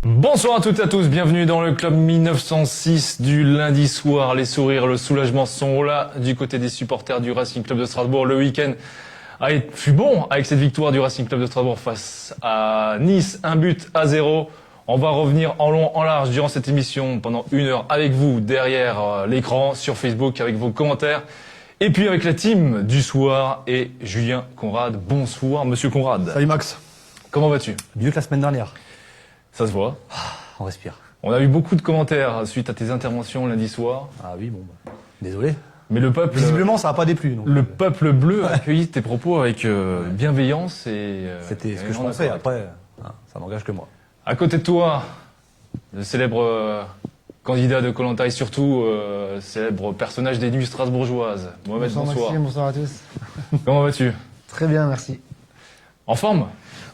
Bonsoir à toutes et à tous, bienvenue dans le club 1906 du lundi soir. Les sourires, le soulagement sont là du côté des supporters du Racing Club de Strasbourg. Le week-end fut bon avec cette victoire du Racing Club de Strasbourg face à Nice, 1-0. On va revenir en long, en large durant cette émission pendant 1 heure avec vous derrière l'écran sur Facebook avec vos commentaires. Et puis avec la team du soir et Julien Conrad. Bonsoir Monsieur Conrad. Salut Max. Comment vas-tu? Mieux que la semaine dernière. Ça se voit. On respire. On a eu beaucoup de commentaires suite à tes interventions lundi soir. Ah oui, bon, désolé. Mais le peuple... Visiblement, ça n'a pas déplu. Donc. Le peuple bleu a accueilli tes propos avec bienveillance et... C'était ce que je pensais. Après, ça n'engage que moi. À côté de toi, le célèbre candidat de Koh-Lanta et surtout célèbre personnage des nuits strasbourgeoises. Mohamed, bonsoir. Maxime, bonsoir à tous. Comment vas-tu? Très bien, merci. En forme?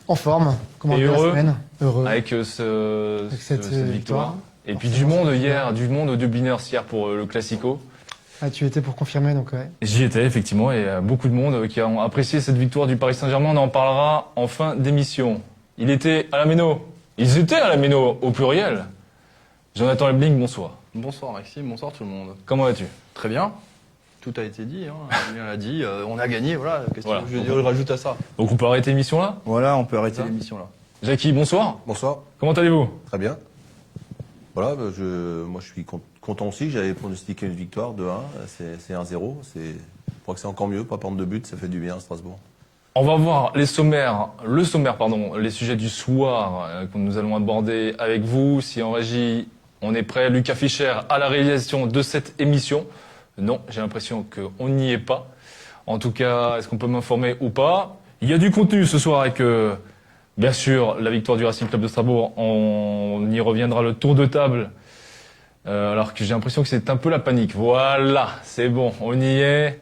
En forme. Comment et va heureux, la semaine? Heureux. Avec cette victoire. Et puis du monde au Dubliners hier pour le Classico. Ah, tu étais pour confirmer, donc ouais. J'y étais, effectivement, et beaucoup de monde qui ont apprécié cette victoire du Paris Saint-Germain. On en parlera en fin d'émission. Ils étaient à la Méno, au pluriel. Jonathan Lebling, bonsoir. Bonsoir Maxime, bonsoir tout le monde. Comment vas-tu? Très bien. Tout a été dit, Julien l'a dit, on a gagné, voilà. Qu'est-ce que je rajoute à ça? Donc on peut arrêter l'émission là? Voilà, on peut arrêter l'émission là. Jackie, bonsoir. Bonsoir. Comment allez-vous? Très bien. Voilà, moi je suis content aussi, j'avais pronostiqué une victoire de 1, c'est 1-0. Je crois que c'est encore mieux, pas prendre de but, ça fait du bien à Strasbourg. On va voir le sommaire, les sujets du soir que nous allons aborder avec vous. Si en régie, on est prêt, Lucas Fischer à la réalisation de cette émission. Non, j'ai l'impression qu'on n'y est pas. En tout cas, est-ce qu'on peut m'informer ou pas? Il y a du contenu ce soir avec, bien sûr, la victoire du Racing Club de Strasbourg. On y reviendra, le tour de table. Alors que j'ai l'impression que c'est un peu la panique. Voilà, c'est bon, on y est.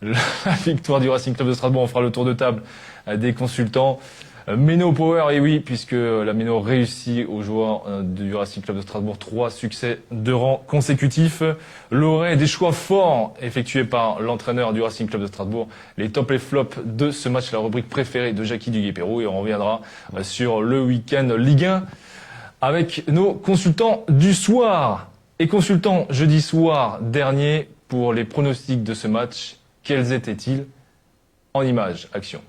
La victoire du Racing Club de Strasbourg, on fera le tour de table des consultants. Méno Power, et oui, puisque la Méno réussit aux joueurs du Racing Club de Strasbourg 3 succès de rang consécutifs. L'aurait des choix forts effectués par l'entraîneur du Racing Club de Strasbourg. Les tops et flops de ce match, la rubrique préférée de Jackie Duguay-Pérou, et on reviendra sur le week-end Ligue 1 avec nos consultants du soir. Et consultants jeudi soir dernier pour les pronostics de ce match, quels étaient-ils? En images, action.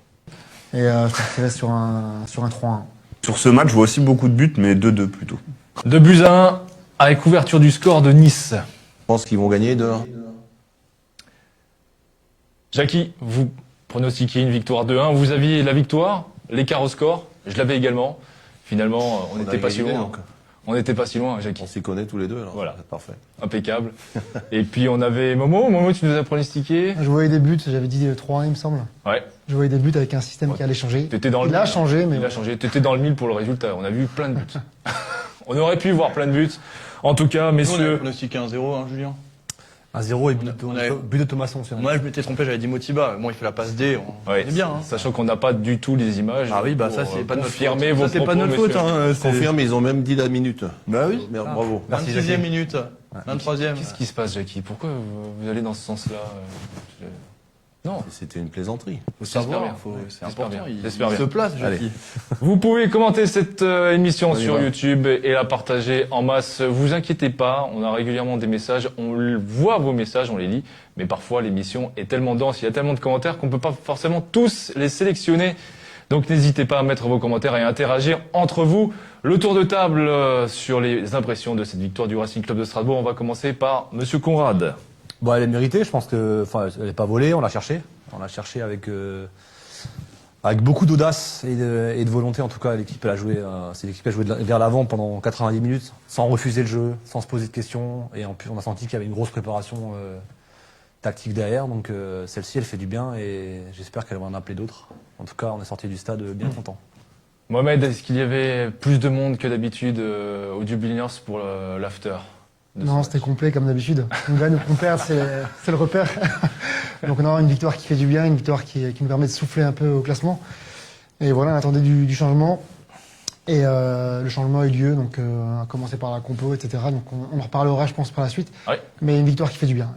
Et je partirais sur un 3-1. Sur ce match, je vois aussi beaucoup de buts, mais 2-2 plutôt. 2-1 avec ouverture du score de Nice. Je pense qu'ils vont gagner 2-1. Jackie, vous pronostiquez une victoire 2-1. Vous aviez la victoire, l'écart au score. Je l'avais également. Finalement, on n'était pas si loin. On n'était pas si loin, Jackie. On s'y connaît tous les deux, alors. Voilà. C'est parfait. Impeccable. Et puis on avait Momo. Momo, tu nous as pronostiqué. Je voyais des buts, j'avais dit 3-1 il me semble. Ouais. Je voyais des buts avec un système qui allait changer. T'étais dans le Il a mille. changé, mais Il a changé. T'étais dans le mille pour le résultat. On a vu plein de buts. On aurait pu voir plein de buts. En tout cas, Nous, on avait messieurs. pronostiqué 1-0, hein, Julien. 1-0 et but On avait- but de Thomasson. c'est vrai. Moi, je m'étais trompé, j'avais dit Motiba. Bon, il fait la passe D, on Ouais, est bien. Hein. Sachant qu'on n'a pas du tout les images. Ah oui, bah pour, ça, c'est pas de notre faute. confirmer vos Ça, c'est pas propos, de notre faute. messieurs. Hein. Je confirme, ils ont même dit la minute. Bah oui. Merde, bravo. Merci, 26e Jackie. minute, 23e. Qu'est-ce qui se passe, Jackie? Pourquoi vous allez dans ce sens-là? Non. C'était une plaisanterie. Faut J'espère savoir, bien. c'est J'espère important. bien. Il J'espère bien. se place, Allez. Jackie. Vous pouvez commenter cette émission On y sur va. YouTube et la partager en masse. Vous inquiétez pas, on a régulièrement des messages, voit vos messages, on les lit, mais parfois l'émission est tellement dense, il y a tellement de commentaires qu'on peut pas forcément tous les sélectionner. Donc n'hésitez pas à mettre vos commentaires et à interagir entre vous. Le tour de table sur les impressions de cette victoire du Racing Club de Strasbourg. On va commencer par Monsieur Conrad. Bon, elle est méritée, je pense que, enfin, elle n'est pas volée, on l'a cherché. On l'a cherché avec beaucoup d'audace et de volonté. En tout cas, l'équipe, elle a joué, c'est l'équipe qui a joué vers l'avant pendant 90 minutes, sans refuser le jeu, sans se poser de questions. Et en plus, on a senti qu'il y avait une grosse préparation tactique derrière. Donc, celle-ci, elle fait du bien et j'espère qu'elle va en appeler d'autres. En tout cas, on est sorti du stade bien content. Mohamed, est-ce qu'il y avait plus de monde que d'habitude au Jubileers pour l'after de ce non, match? c'était complet comme d'habitude. On gagne ou qu'on perd, c'est le repère. Donc on aura une victoire qui fait du bien, une victoire qui nous permet de souffler un peu au classement. Et voilà, on attendait du changement. Et le changement a eu lieu, donc on a commencé par la compo, etc. Donc on en reparlera, je pense, par la suite. Ouais. Mais une victoire qui fait du bien.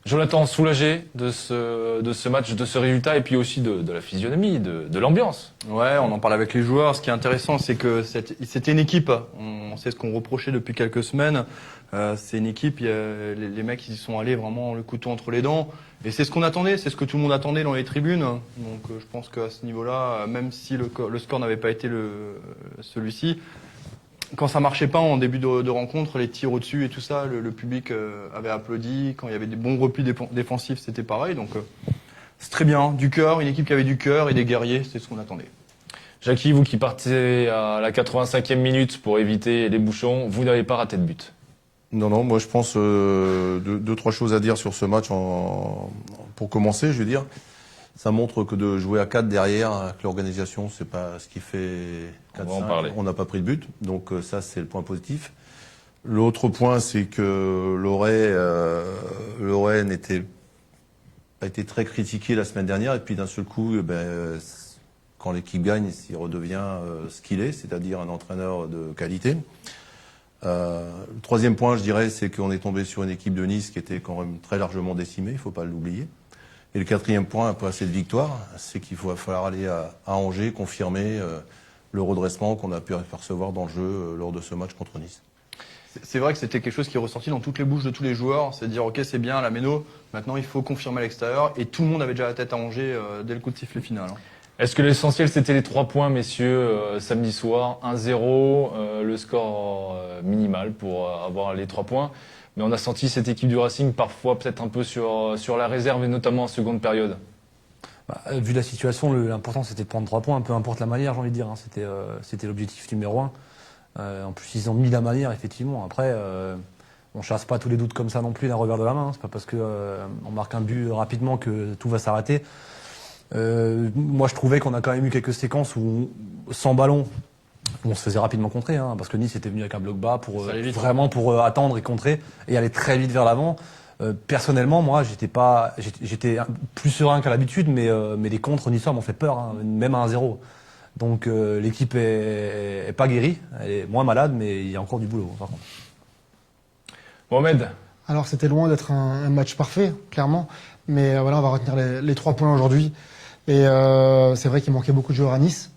Jonathan, soulagé de ce match, de ce résultat, et puis aussi de la physionomie, de l'ambiance. Ouais, on en parle avec les joueurs. Ce qui est intéressant, c'est que c'était une équipe. On sait ce qu'on reprochait depuis quelques semaines. C'est une équipe. Les mecs, ils y sont allés vraiment le couteau entre les dents. Et c'est ce qu'on attendait. C'est ce que tout le monde attendait dans les tribunes. Donc, je pense qu'à ce niveau-là, même si le score n'avait pas été celui-ci, quand ça marchait pas en début de rencontre, les tirs au-dessus et tout ça, le public avait applaudi. Quand il y avait des bons replis défensifs, c'était pareil. Donc, c'est très bien. Du cœur, une équipe qui avait du cœur et des guerriers, c'est ce qu'on attendait. Jackie, vous qui partez à la 85e minute pour éviter les bouchons, vous n'avez pas raté de but. Non, moi je pense deux, trois choses à dire sur ce match. Pour commencer, je veux dire, ça montre que de jouer à 4 derrière, avec l'organisation, c'est pas ce qui fait 4-5. On va en parler. On n'a pas pris de but, donc ça c'est le point positif. L'autre point, c'est que Loret a été très critiqué la semaine dernière, et puis d'un seul coup, quand l'équipe gagne, il redevient ce qu'il est, c'est-à-dire un entraîneur de qualité. Le troisième point, je dirais, c'est qu'on est tombé sur une équipe de Nice qui était quand même très largement décimée, il faut pas l'oublier. Et le quatrième point, après cette victoire, c'est qu'il va falloir aller à Angers, confirmer le redressement qu'on a pu apercevoir dans le jeu lors de ce match contre Nice. C'est vrai que c'était quelque chose qui est ressorti dans toutes les bouches de tous les joueurs. C'est de dire, ok, c'est bien la méno, maintenant il faut confirmer à l'extérieur. Et tout le monde avait déjà la tête à Angers dès le coup de sifflet final. Hein. Est-ce que l'essentiel c'était les 3 points, messieurs, samedi soir, 1-0, le score minimal pour avoir les 3 points. Mais on a senti cette équipe du Racing parfois peut-être un peu sur la réserve et notamment en seconde période. Vu la situation, l'important c'était de prendre 3 points, peu importe la manière, j'ai envie de dire. Hein. C'était l'objectif numéro 1. En plus, ils ont mis la manière, effectivement. Après, on chasse pas tous les doutes comme ça non plus d'un revers de la main. Hein. C'est pas parce que on marque un but rapidement que tout va s'arrêter. Moi, je trouvais qu'on a quand même eu quelques séquences où, sans ballon, on se faisait rapidement contrer, hein, parce que Nice était venu avec un bloc bas pour Ça allait vite, vraiment pour attendre et contrer et aller très vite vers l'avant. Personnellement, moi, j'étais plus serein qu'à l'habitude, mais les contres niçois m'ont fait peur, hein, même à 1-0. Donc l'équipe est pas guérie, elle est moins malade, mais il y a encore du boulot par contre. Mohamed, Alors c'était loin d'être un match parfait, clairement, mais voilà, on va retenir les 3 points aujourd'hui. Et c'est vrai qu'il manquait beaucoup de joueurs à Nice.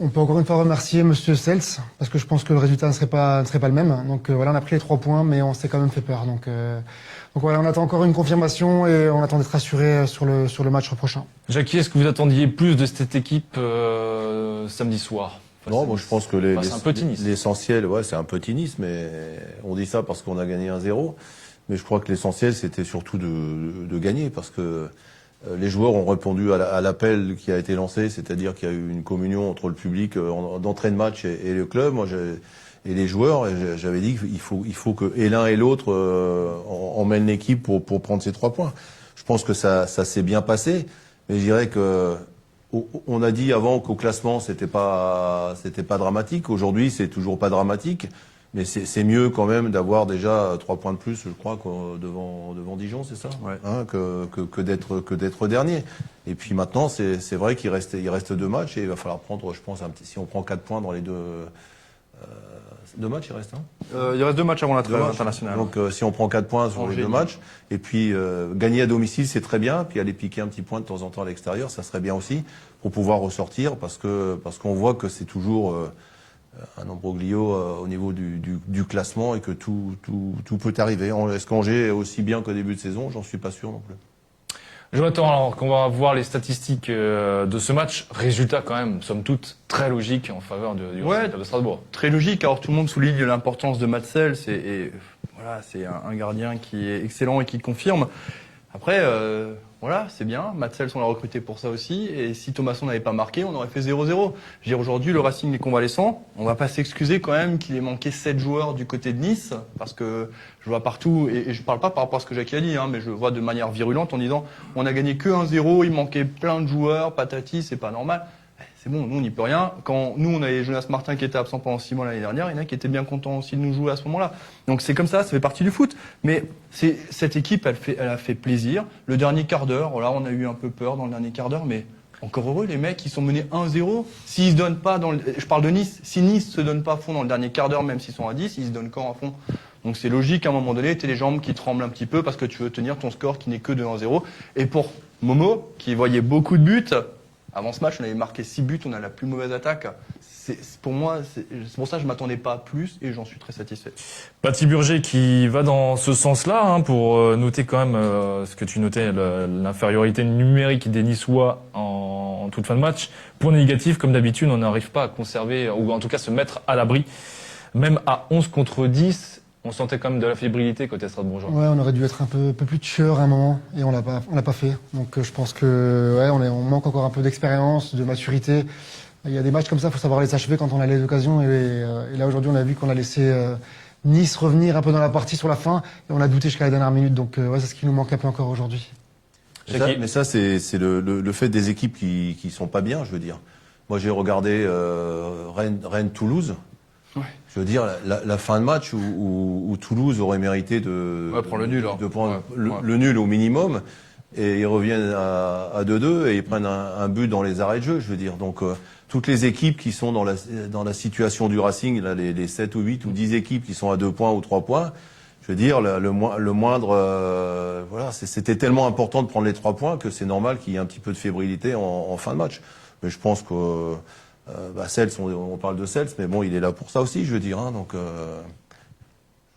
On peut encore une fois remercier Monsieur Sels, parce que je pense que le résultat ne serait pas le même. Donc voilà, on a pris les 3 points, mais on s'est quand même fait peur. Donc voilà, on attend encore une confirmation et on attend d'être rassuré sur le match prochain. Jackie, est-ce que vous attendiez plus de cette équipe samedi soir? Non, moi je pense que c'est un petit Nice. l'essentiel, ouais, c'est un petit Nice, mais on dit ça parce qu'on a gagné 1-0. Mais je crois que l'essentiel, c'était surtout de gagner, parce que les joueurs ont répondu à l'appel qui a été lancé, c'est-à-dire qu'il y a eu une communion entre le public d'entrée de match et le club. Moi, et les joueurs, j'avais dit qu'il faut que et l'un et l'autre emmènent l'équipe pour prendre ces 3 points. Je pense que ça s'est bien passé, mais je dirais que on a dit avant qu'au classement c'était pas dramatique. Aujourd'hui, c'est toujours pas dramatique, mais c'est mieux quand même d'avoir déjà 3 points de plus, je crois, devant Dijon, c'est ça, Ouais. hein, que d'être dernier. Et puis maintenant, c'est vrai qu'il reste 2 matchs et il va falloir prendre, je pense, si on prend 4 points dans les 2 matchs, il reste, hein. Il reste 2 matchs avant la 2 trêve matchs. internationale. Donc si on prend 4 points sur les Angers, 2 matchs, et puis gagner à domicile, c'est très bien, puis aller piquer un petit point de temps en temps à l'extérieur, ça serait bien aussi, pour pouvoir ressortir, parce qu'on voit que c'est toujours un imbroglio au niveau du classement, et que tout peut arriver. Est-ce qu'Angers est aussi bien qu'au début de saison? J'en suis pas sûr non plus. Jonathan, alors qu'on va voir les statistiques de ce match, résultat quand même, somme toute, très logique en faveur du Ouais. Racing Club de Strasbourg. Très logique. Alors tout le monde souligne l'importance de Matsel. Voilà, c'est un gardien qui est excellent et qui confirme. Après, voilà, c'est bien. Matsels, on l'a recruté pour ça aussi. Et si Thomasson n'avait pas marqué, on aurait fait 0-0. Je veux dire, aujourd'hui, le Racing est convalescent. On va pas s'excuser quand même qu'il ait manqué 7 joueurs du côté de Nice, parce que je vois partout, et je parle pas par rapport à ce que Jackie a dit, hein, mais je vois de manière virulente en disant, on a gagné que 1-0, il manquait plein de joueurs, patati, c'est pas normal. C'est bon, nous on n'y peut rien. Quand nous on avait Jonas Martin qui était absent pendant 6 mois l'année dernière, il y en a qui étaient bien contents aussi de nous jouer à ce moment-là. Donc c'est comme ça fait partie du foot. Mais cette équipe, elle a fait plaisir. Le dernier quart d'heure, là on a eu un peu peur dans le dernier quart d'heure, mais encore heureux, les mecs ils sont menés 1-0. S'ils se donnent pas je parle de Nice, si Nice se donne pas à fond dans le dernier quart d'heure, même s'ils sont à 10, ils se donnent quand à fond. Donc c'est logique à un moment donné, t'as les jambes qui tremblent un petit peu parce que tu veux tenir ton score qui n'est que de 1-0. Et pour Momo, qui voyait beaucoup de buts, avant ce match, on avait marqué 6 buts, on a la plus mauvaise attaque. Pour moi, c'est pour ça que je m'attendais pas à plus et j'en suis très satisfait. Paty Burger qui va dans ce sens-là, hein, pour noter quand même ce que tu notais, l'infériorité numérique des Niçois en toute fin de match. Point négatif, comme d'habitude, on n'arrive pas à conserver, ou en tout cas se mettre à l'abri. Même à 11 contre 10, on sentait quand même de la fébrilité côté Strasbourgeois. Ouais, on aurait dû être un peu plus tueur à un moment et on l'a pas fait. Donc je pense que ouais, on manque encore un peu d'expérience, de maturité. Il y a des matchs comme ça, il faut savoir les achever quand on a les occasions. Et là aujourd'hui, on a vu qu'on a laissé Nice revenir un peu dans la partie sur la fin et on a douté jusqu'à la dernière minute. Donc ouais, c'est ce qui nous manque un peu encore aujourd'hui. Mais ça, c'est le fait des équipes qui sont pas bien, je veux dire. Moi, j'ai regardé Rennes-Toulouse. Ouais. Je veux dire, la fin de match où Toulouse aurait mérité de prendre le nul, hein. de prendre Ouais. le nul au minimum, et ils reviennent à 2-2 et ils prennent un but dans les arrêts de jeu, je veux dire. Donc toutes les équipes qui sont dans la situation du Racing, là, les 7 ou 8 ou 10 équipes qui sont à 2 points ou 3 points, je veux dire, le moindre, voilà, c'était tellement important de prendre les 3 points que c'est normal qu'il y ait un petit peu de fébrilité en fin de match. Mais je pense que Sels, on parle de Sels, mais bon, il est là pour ça aussi, je veux dire. Hein, donc,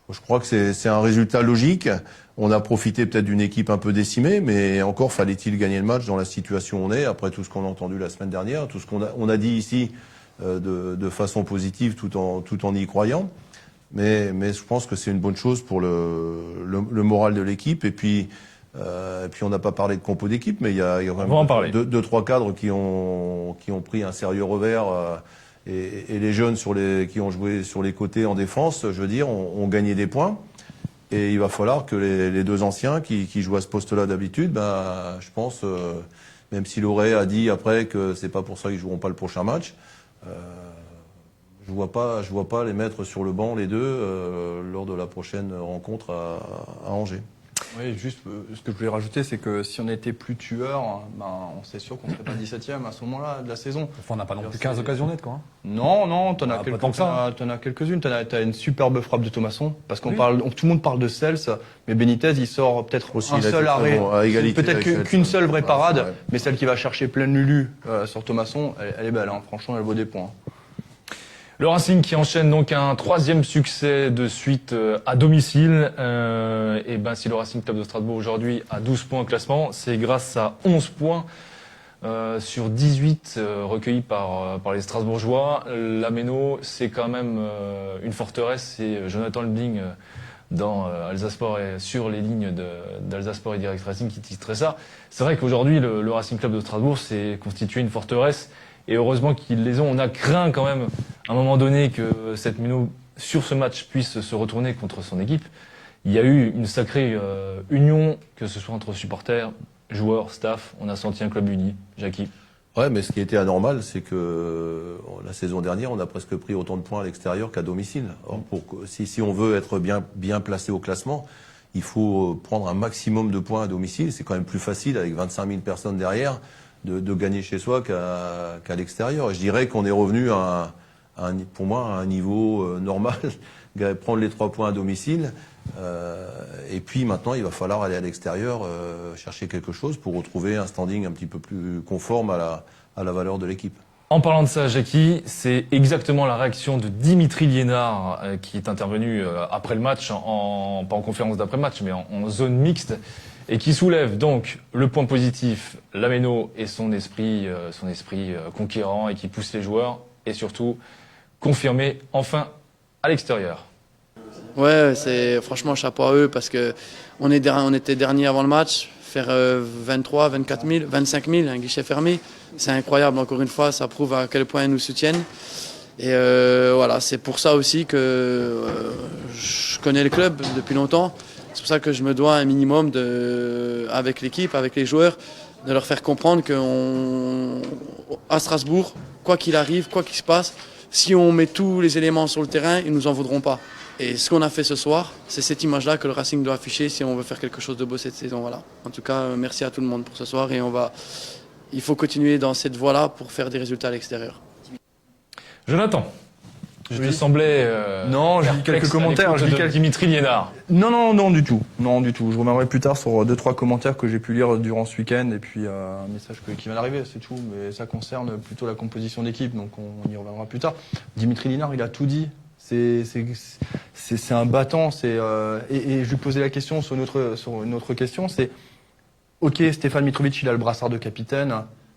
je crois que c'est un résultat logique. On a profité peut-être d'une équipe un peu décimée, mais encore fallait-il gagner le match dans la situation où on est, après tout ce qu'on a entendu la semaine dernière, tout ce qu'on a dit ici de façon positive, tout en y croyant. Mais je pense que c'est une bonne chose pour le moral de l'équipe. Et puis on n'a pas parlé de compo d'équipe, mais il y a quand même deux, trois cadres qui ont pris un sérieux revers. Et les jeunes qui ont joué sur les côtés en défense, je veux dire, ont gagné des points. Et il va falloir que les deux anciens qui jouent à ce poste-là d'habitude, je pense, même si Lauré a dit après que c'est pas pour ça qu'ils joueront pas le prochain match, je vois pas les mettre sur le banc les deux lors de la prochaine rencontre à Angers. Oui, juste ce que je voulais rajouter, c'est que si on était plus tueur, ben, on sait sûr qu'on serait pas 17e à ce moment-là de la saison. Enfin, on n'a pas non plus 15 occasions nettes, quoi. Non, t'en as pas tant que ça. t'en as quelques-unes. T'as une superbe frappe de Thomasson, parce qu'on Oui. tout le monde parle de Cels, mais Benitez, il sort peut-être Aussi, un il a seul été très arrêt, bon, à égalité peut-être avec qu'une Cels. seule vraie Ouais, parade, c'est vrai. mais celle qui va chercher pleine Lulu sur Thomasson, elle est belle, hein. Franchement, elle vaut des points. Le Racing qui enchaîne donc un 3e succès de suite à domicile. Et ben si le Racing Club de Strasbourg aujourd'hui a 12 points au classement, c'est grâce à 11 points sur 18 recueillis par les Strasbourgeois. L'Ameno, c'est quand même une forteresse. C'est Jonathan Lebling dans Alsasport et sur les lignes d'Alsasport et Direct Racing qui titrait ça. C'est vrai qu'aujourd'hui, le Racing Club de Strasbourg s'est constitué une forteresse. Et heureusement qu'ils les ont. On a craint quand même, à un moment donné, que cette Mino, sur ce match, puisse se retourner contre son équipe. Il y a eu une sacrée union, que ce soit entre supporters, joueurs, staff. On a senti un club uni. Jackie. Ouais, mais ce qui était anormal, c'est que la saison dernière, on a presque pris autant de points à l'extérieur qu'à domicile. Or, si on veut être bien placé au classement, il faut prendre un maximum de points à domicile. C'est quand même plus facile avec 25 000 personnes derrière de gagner chez soi qu'à l'extérieur. Et je dirais qu'on est revenu pour moi à un niveau normal, prendre les 3 points à domicile. Et puis maintenant, il va falloir aller à l'extérieur chercher quelque chose pour retrouver un standing un petit peu plus conforme à la valeur de l'équipe. En parlant de ça, Jackie, c'est exactement la réaction de Dimitri Liénard qui est intervenu après le match, pas en conférence d'après-match, mais en zone mixte, et qui soulève donc le point positif, l'Ameno et son esprit conquérant et qui pousse les joueurs, et surtout confirmer enfin à l'extérieur. Ouais, c'est franchement chapeau à eux parce que on était dernier avant le match, faire 23, 24 000, 25 000, un guichet fermé, c'est incroyable. Encore une fois, ça prouve à quel point ils nous soutiennent. Et voilà, c'est pour ça aussi que je connais le club depuis longtemps. C'est pour ça que je me dois un minimum avec l'équipe, avec les joueurs, de leur faire comprendre qu'à Strasbourg, quoi qu'il arrive, quoi qu'il se passe, si on met tous les éléments sur le terrain, ils nous en voudront pas. Et ce qu'on a fait ce soir, c'est cette image-là que le Racing doit afficher si on veut faire quelque chose de beau cette saison. Voilà. En tout cas, merci à tout le monde pour ce soir et il faut continuer dans cette voie-là pour faire des résultats à l'extérieur. Jonathan, je te semblais Non, j'ai lu quelques commentaires. Je de Dimitri Liénard. Non du tout. Je reviendrai plus tard sur 2-3 commentaires que j'ai pu lire durant ce week-end et puis un message qui vient d'arriver, c'est tout. Mais ça concerne plutôt la composition d'équipe, donc on y reviendra plus tard. Dimitri Liénard, il a tout dit. C'est un battant. Et je lui posais la question sur une autre question. C'est ok, Stéphane Mitrovic, il a le brassard de capitaine.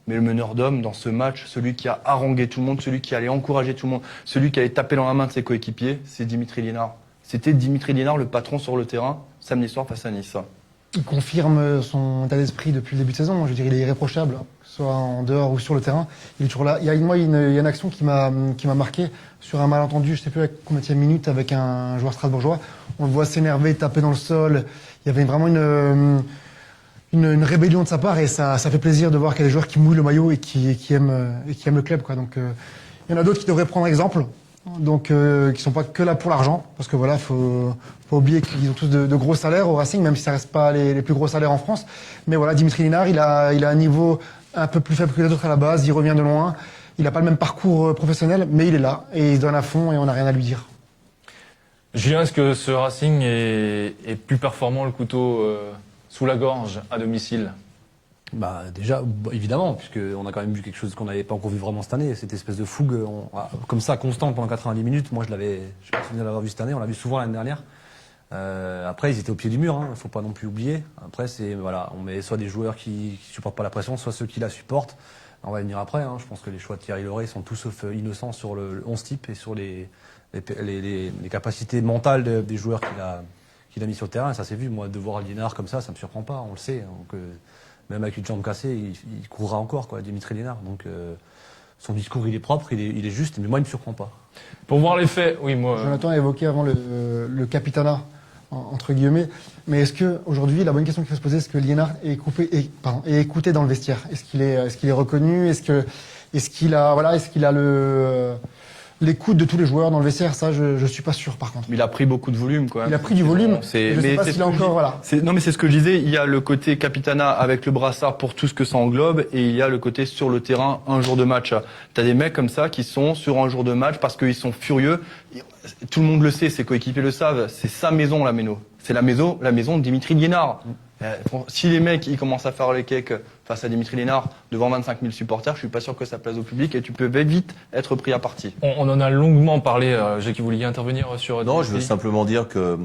Mais le meneur d'hommes dans ce match, celui qui a harangué tout le monde, celui qui allait encourager tout le monde, celui qui allait taper dans la main de ses coéquipiers, c'est Dimitri Liénard. C'était Dimitri Liénard, le patron sur le terrain, samedi soir face à Nice. Il confirme son état d'esprit depuis le début de saison. Je veux dire, il est irréprochable, que ce soit en dehors ou sur le terrain. Il est toujours là. Il y a une action qui m'a marqué sur un malentendu, je sais plus à combien de minutes, avec un joueur strasbourgeois. On le voit s'énerver, taper dans le sol. Il y avait vraiment une rébellion de sa part et ça fait plaisir de voir qu'il y a des joueurs qui mouillent le maillot et qui aiment le club, quoi. Donc il y en a d'autres qui devraient prendre exemple, donc qui sont pas que là pour l'argent, parce que voilà, faut oublier qu'ils ont tous de gros salaires au Racing, même si ça reste pas les plus gros salaires en France. Mais voilà, Dimitri Liénard, il a un niveau un peu plus faible que les autres à la base, il revient de loin, il n'a pas le même parcours professionnel, mais il est là et il se donne à fond et on n'a rien à lui dire. Julien, est-ce que ce Racing est plus performant, le couteau sous la gorge à domicile? Bah déjà, évidemment, puisqu'on a quand même vu quelque chose qu'on n'avait pas encore vu vraiment cette année, cette espèce de fougue comme ça, constante pendant 90 minutes. Moi, je me souviens de l'avoir vu cette année, on l'a vu souvent l'année dernière. Après, ils étaient au pied du mur, faut pas non plus oublier. Après, on met soit des joueurs qui supportent pas la pression, soit ceux qui la supportent. On va y venir après, Je pense que les choix de Thierry Laurey sont tout sauf innocents sur le 11 type et sur les capacités mentales des joueurs qu'il a mis sur le terrain. Et ça s'est vu, moi, de voir Liénard comme ça me surprend pas, on le sait. Donc, même avec une jambe cassée, il courra encore, Dimitri Liénard. Donc, son discours, il est propre, il est juste, mais moi, il me surprend pas. Pour voir les faits, oui, moi. Jonathan a évoqué avant le capitanat, entre guillemets. Mais est-ce que aujourd'hui, la bonne question qu'il faut se poser, est-ce que Liénard est écouté dans le vestiaire? Est-ce qu'il est reconnu? Est-ce qu'il a l'écoute de tous les joueurs dans le vestiaire, ça, je suis pas sûr par contre. Mais il a pris beaucoup de volume, quoi. Il a pris du volume. C'est, Je sais mais pas c'est s'il ce a que je encore, dis. voilà. Non, mais c'est ce que je disais. Il y a le côté capitana avec le brassard pour tout ce que ça englobe, et il y a le côté sur le terrain un jour de match. T'as des mecs comme ça qui sont sur un jour de match parce qu'ils sont furieux. Tout le monde le sait, ses coéquipiers le savent. C'est sa maison, la Méno. C'est la maison de Dimitri Liénard. Si les mecs ils commencent à faire les cakes face à Dimitri Liénard devant 25 000 supporters, je suis pas sûr que ça plaise au public et tu peux vite être pris à partie. On en a longuement parlé. Jackie, vous vouliez intervenir sur Non, Dimitri? je veux simplement dire que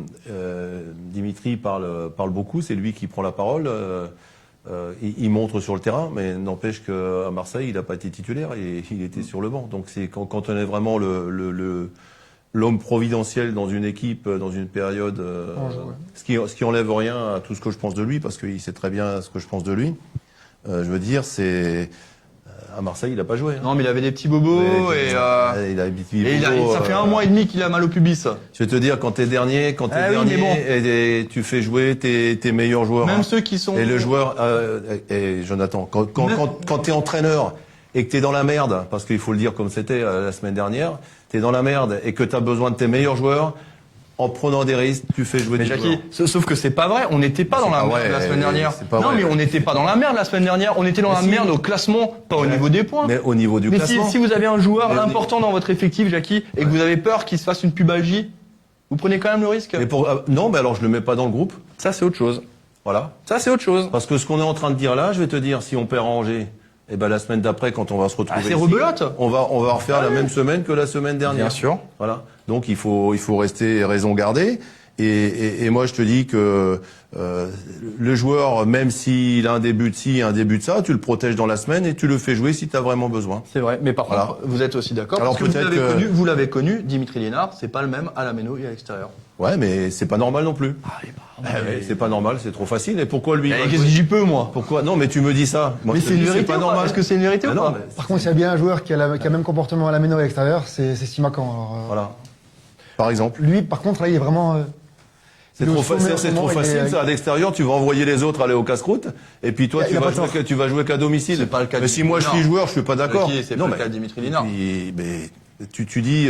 Dimitri parle beaucoup, c'est lui qui prend la parole. Il montre sur le terrain, mais n'empêche qu'à Marseille, il n'a pas été titulaire et il était sur le banc. Donc c'est quand on est vraiment l'homme providentiel dans une équipe, dans une période, ce qui enlève rien à tout ce que je pense de lui, parce qu'il sait très bien ce que je pense de lui. Je veux dire, c'est à Marseille, il a pas joué. Hein. Non, mais il avait des petits bobos il a des petits bobos, ça fait un mois et demi qu'il a mal au pubis. Je vais te dire, quand t'es dernier, oui, mais bon. et tu fais jouer tes meilleurs joueurs. Même hein. ceux qui sont. Et le joueur, et Jonathan, quand t'es entraîneur et que t'es dans la merde, parce qu'il faut le dire comme c'était la semaine dernière, t'es dans la merde et que t'as besoin de tes meilleurs joueurs, en prenant des risques, tu fais jouer Mais des Jackie, joueurs. sauf que c'est pas vrai. On n'était pas dans la pas merde vrai, la semaine dernière. c'est pas Non, vrai. mais on n'était pas dans la merde la semaine dernière. On était dans la si. merde au classement, pas au niveau des points. Mais au niveau du Mais classement. si vous avez un joueur Mais- important dans votre effectif, Jackie, et que vous avez peur qu'il se fasse une pubalgie, vous prenez quand même le risque. Non, mais alors je le mets pas dans le groupe. Ça, c'est autre chose. Voilà. Ça, c'est autre chose. Parce que ce qu'on est en train de dire là, je vais te dire, si on perd à Angers, eh ben la semaine d'après, quand on va se retrouver Ah, c'est ici, rebelote. on va refaire la même semaine que la semaine dernière. Bien sûr. Voilà. Donc il faut rester raison gardée. Et moi je te dis que le joueur, même s'il a un début de ci, un début de ça, tu le protèges dans la semaine et tu le fais jouer si tu as vraiment besoin. C'est vrai. Mais par Voilà. contre, vous êtes aussi d'accord. Alors Parce que peut-être vous l'avez connu, Dimitri Liénard, c'est pas le même à la Méno et à l'extérieur. Ouais, mais c'est pas normal non plus. C'est pas normal, c'est trop facile. Et pourquoi lui Qu'est-ce que j'y peux, moi? Pourquoi Non, mais tu me dis ça. Moi, Mais je te c'est une dis, vérité pas ou pas normal. Est-ce que c'est une vérité Ah ou non, pas mais Par contre, s'il y a bien un joueur qui a le même comportement à la Méno et à l'extérieur, c'est Simakan. Alors, voilà. Par exemple. lui, par contre, là, il est vraiment. C'est il est trop, au sommet en ce c'est trop moment, facile, ça. À l'extérieur, tu vas envoyer les autres aller au casse-croûte, et puis toi, Il a pas tu vas jouer qu'à domicile. C'est pas le cas Mais de si moi je Dimitri suis joueur, je suis pas d'accord. Jackie, c'est pas le cas de Dimitri Liénard. Mais tu dis,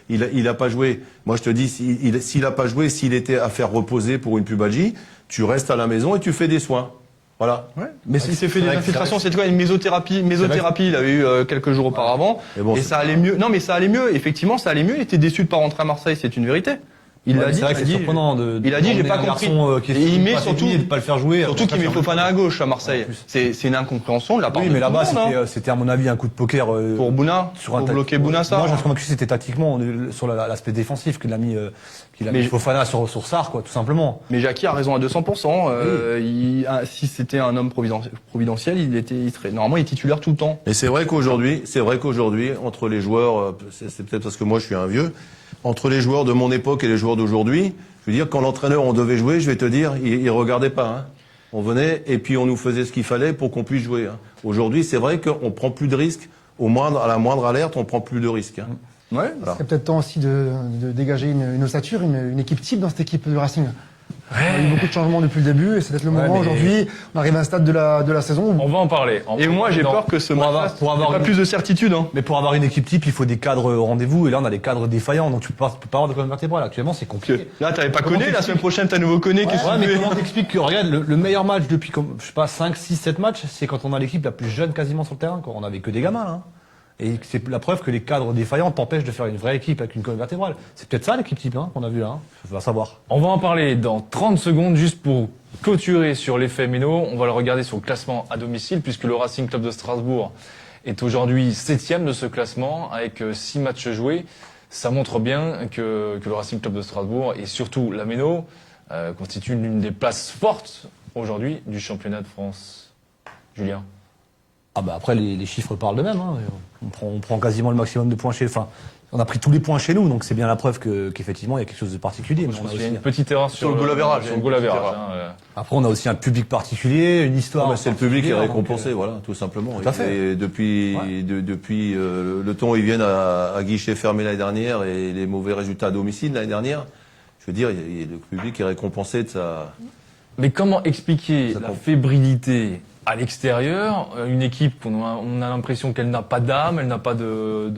il a pas joué. Moi, je te dis, s'il a pas joué, s'il était à faire reposer pour une pubalgie, tu restes à la maison et tu fais des soins. Voilà. Ouais. Mais s'il s'est fait des vrai que- infiltrations, c'est quoi une mésothérapie? Mésothérapie, il avait eu quelques jours auparavant. Mais bon, et c'est ça allait mieux. Non, mais ça allait mieux. Effectivement, ça allait mieux. Il était déçu de pas rentrer à Marseille. C'est une vérité. Il l'a dit. C'est vrai que c'est surprenant de. il a dit, j'ai pas compris. Et il met surtout- de pas le faire jouer. Surtout qu'il met Fofana à gauche à Marseille. En plus. C'est une incompréhension de la part Oui, de mais tout le là-bas, monde, hein. c'était à mon avis un coup de poker. Pour Bouna, sur un pour tac- bloquer Bouna, ça. Moi, j'en suis convaincu que c'était tactiquement sur l'aspect défensif qu'il a mis Mais- Fofana sur Sarr, quoi, tout simplement. Mais Jackie a raison à 200%. Si c'était un homme providentiel, il serait normalement il est titulaire tout le temps. Et c'est vrai qu'aujourd'hui, entre les joueurs, c'est peut-être parce que moi je suis un vieux, entre les joueurs de mon époque et les joueurs d'aujourd'hui, je veux dire, quand l'entraîneur on devait jouer, je vais te dire, il regardait pas. Hein. On venait et puis on nous faisait ce qu'il fallait pour qu'on puisse jouer. Hein. Aujourd'hui, c'est vrai qu'on prend plus de risques. À la moindre alerte, on prend plus de risques. Hein. Ouais. Il serait peut-être temps aussi de dégager une ossature, une équipe type dans cette équipe de Racing. Il y a eu beaucoup de changements depuis le début et c'est peut-être le moment mais- aujourd'hui. On arrive à un stade de la saison où On va en parler. Et moi, j'ai peur que ce match pour avoir pas une- plus de certitude. Hein. Mais pour avoir une équipe type, il faut des cadres au rendez-vous. Et là, on a des cadres défaillants. Donc, tu peux pas avoir de colonne vertébrale. Actuellement, c'est compliqué. Là, t'avais pas Comment Koné, la t'expliques semaine prochaine, t'as nouveau Koné. Qu'est-ce Ouais, que mais tu fais comment t'expliques que, regarde, le meilleur match depuis, je sais pas, 5, 6, 7 matchs, c'est quand on a l'équipe la plus jeune quasiment sur le terrain, quoi. On avait que des gamins, là. Hein. Et c'est la preuve que les cadres défaillants t'empêchent de faire une vraie équipe avec une colonne vertébrale. C'est peut-être ça l'équipe type, hein, qu'on a vu là. Hein. On va savoir. On va en parler dans 30 secondes, juste pour clôturer sur l'effet Méno. On va le regarder sur le classement à domicile, puisque le Racing Club de Strasbourg est aujourd'hui 7e de ce classement, avec 6 matchs joués. Ça montre bien que le Racing Club de Strasbourg, et surtout la Méno, constitue l'une des places fortes aujourd'hui du championnat de France. Julien. Ah bah après, les chiffres parlent d'eux-mêmes. Hein. On prend quasiment le maximum de points on a pris tous les points chez nous, donc c'est bien la preuve qu'effectivement, il y a quelque chose de particulier. Mais on a Il y a aussi- une petite erreur sur le goal average. Sur le goal average, Petite hein. Après, on a aussi un public particulier, une histoire. C'est le public qui est particulière, récompensé, donc, voilà, tout simplement. Tout à fait. Et depuis le temps où ils viennent à guichet fermé l'année dernière et les mauvais résultats à domicile l'année dernière, je veux dire, le public est récompensé de sa. Mais comment expliquer Ça la compte. fébrilité à l'extérieur, une équipe on a l'impression qu'elle n'a pas d'âme, elle n'a pas de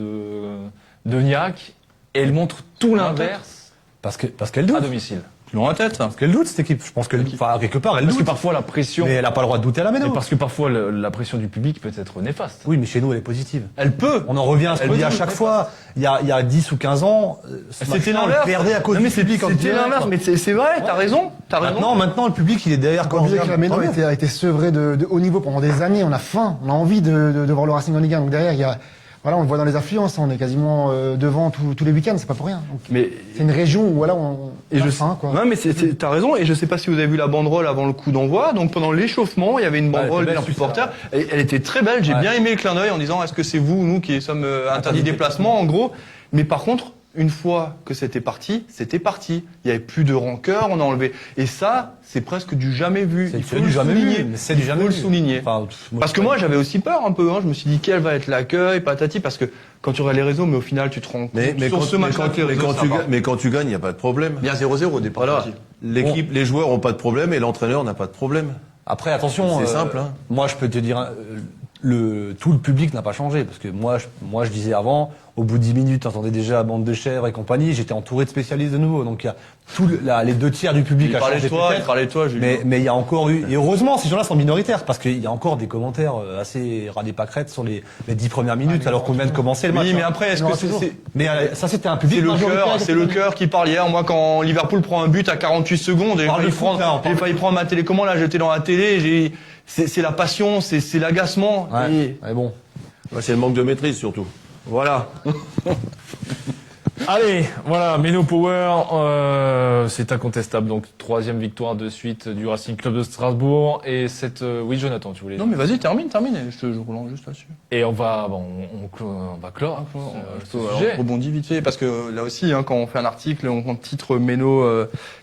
de Niac et elle montre tout l'inverse Parce qu'elle à doute. domicile. Ils l'ont en tête. Parce qu'elle doute, cette équipe. Je pense qu'elle, enfin, quelque part, elle Parce que doute. parfois la pression, Mais elle a pas le droit de douter à la et méno. parce que parfois la pression du public peut être néfaste. Oui, mais chez nous, elle est positive. Elle peut. On en revient à ce Elle qu'on dit peut à être chaque néfaste. fois. Il y a 10 ou 15 ans, ce C'était match-là, on l'inverse. le perdait à cause Non, mais du public. en c'était direct, l'inverse. quoi. Mais c'est vrai, t'as raison. T'as raison. Maintenant, le public, il est derrière Quand quand on disait que la Méno regarde. a été sevré de haut niveau pendant des années, on a faim, on a envie de voir le Racing en Ligue 1. Donc derrière, il y a, voilà, on le voit dans les affluences, on est quasiment devant tous les week-ends, c'est pas pour rien. Donc, Mais c'est une région où voilà, on a faim, quoi. Ouais, mais t'as raison. Et je sais pas si vous avez vu la banderole avant le coup d'envoi. Donc pendant l'échauffement, il y avait une Ouais, elle banderole était des belle, en plus, supporters. Et elle était très belle. J'ai Ouais. bien aimé le clin d'œil en disant est-ce que c'est vous, nous, qui sommes interdits de déplacement, en gros. Mais par contre, une fois que c'était parti, c'était parti. Il y avait plus de rancœur, on a enlevé. Et ça, c'est presque du jamais vu. Il faut du le jamais souligner. vu. Mais c'est du Il jamais faut le vu. souligner. Enfin, Parce que moi, j'avais aussi peur un peu. Hein. Je me suis dit quel va être l'accueil, patati, parce que quand tu regardes les réseaux, mais au final, tu te rends compte Mais sur ce match-là que les réseaux, ça va. mais quand tu gagnes, il n'y a pas de problème. Il y a 0-0 au départ. Voilà. aussi. L'équipe, les joueurs ont pas de problème et l'entraîneur n'a pas de problème. Après, attention. C'est simple, hein. Moi, je peux te dire, tout le public n'a pas changé. Parce que moi, je disais avant, au bout de 10 minutes, t'entendais déjà Bande de Chèvres et compagnie. J'étais entouré de spécialistes de nouveau. Donc, il y a les 2 tiers du public Il a parlait changé de toi, il peut-être. parlait de toi, Julien. Mais il y a encore eu, et heureusement, ces gens-là sont minoritaires, parce qu'il y a encore des commentaires assez ras des pâquerettes sur les 10 premières minutes, alors qu'on vient de commencer le match. Oui, mais hein. après, est-ce Il y en que aura toujours. c'est Mais ça, c'était un public c'est le majoritaire, cœur, c'est le cœur qui parle hier. Moi, quand Liverpool prend un but à 48 secondes, j'ai Parle failli de foot, là, on parle j'ai failli prendre ma télécommande, là, j'étais dans la télé, c'est la passion, c'est l'agacement. Ouais, Et- ouais, bon. Ouais, c'est le manque de maîtrise surtout. Voilà. Allez, voilà, Meno Power, c'est incontestable. Donc, 3e victoire de suite du Racing Club de Strasbourg. Et oui, Jonathan, tu voulais Non, mais vas-y, termine. Je relance juste là-dessus. Et on va clore ce Alors, sujet. je rebondis vite fait parce que là aussi, hein, quand on fait un article, on titre Meno,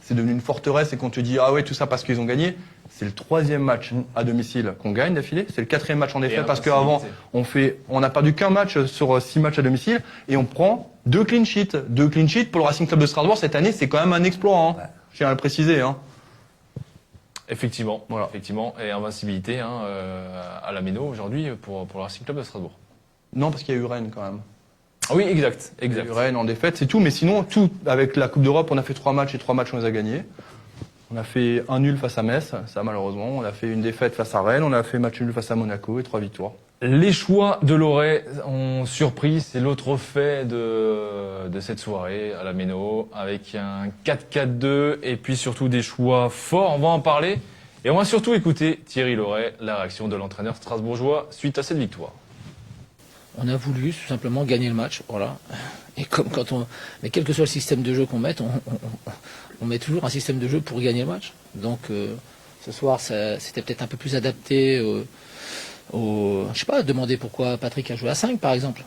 c'est devenu une forteresse et qu'on te dit ah ouais tout ça parce qu'ils ont gagné. C'est le 3e match à domicile qu'on gagne d'affilée. C'est le 4e match en défaite parce qu'avant on a perdu qu'un match sur 6 matchs à domicile et on prend 2 clean sheets. 2 clean sheets pour le Racing Club de Strasbourg cette année, c'est quand même un exploit. Hein. Je tiens à le préciser. Hein. Effectivement, voilà, effectivement, et invincibilité à la Méno aujourd'hui pour le Racing Club de Strasbourg. Non, parce qu'il y a eu Rennes quand même. Ah oui, exact. Il y a eu Rennes en défaite, c'est tout. Mais sinon, tout avec la Coupe d'Europe, on a fait 3 matchs et 3 matchs on les a gagnés. On a fait un nul face à Metz, ça malheureusement. On a fait une défaite face à Rennes, on a fait match nul face à Monaco et 3 victoires. Les choix de Loret ont surpris, c'est l'autre fait de cette soirée à la Méno, avec un 4-4-2 et puis surtout des choix forts, on va en parler. Et on va surtout écouter Thierry Loret, la réaction de l'entraîneur strasbourgeois suite à cette victoire. On a voulu tout simplement gagner le match, voilà. Et comme mais quel que soit le système de jeu qu'on mette, on met toujours un système de jeu pour gagner le match. Donc ce soir, c'était peut-être un peu plus adapté je sais pas, demander pourquoi Patrick a joué à 5 par exemple.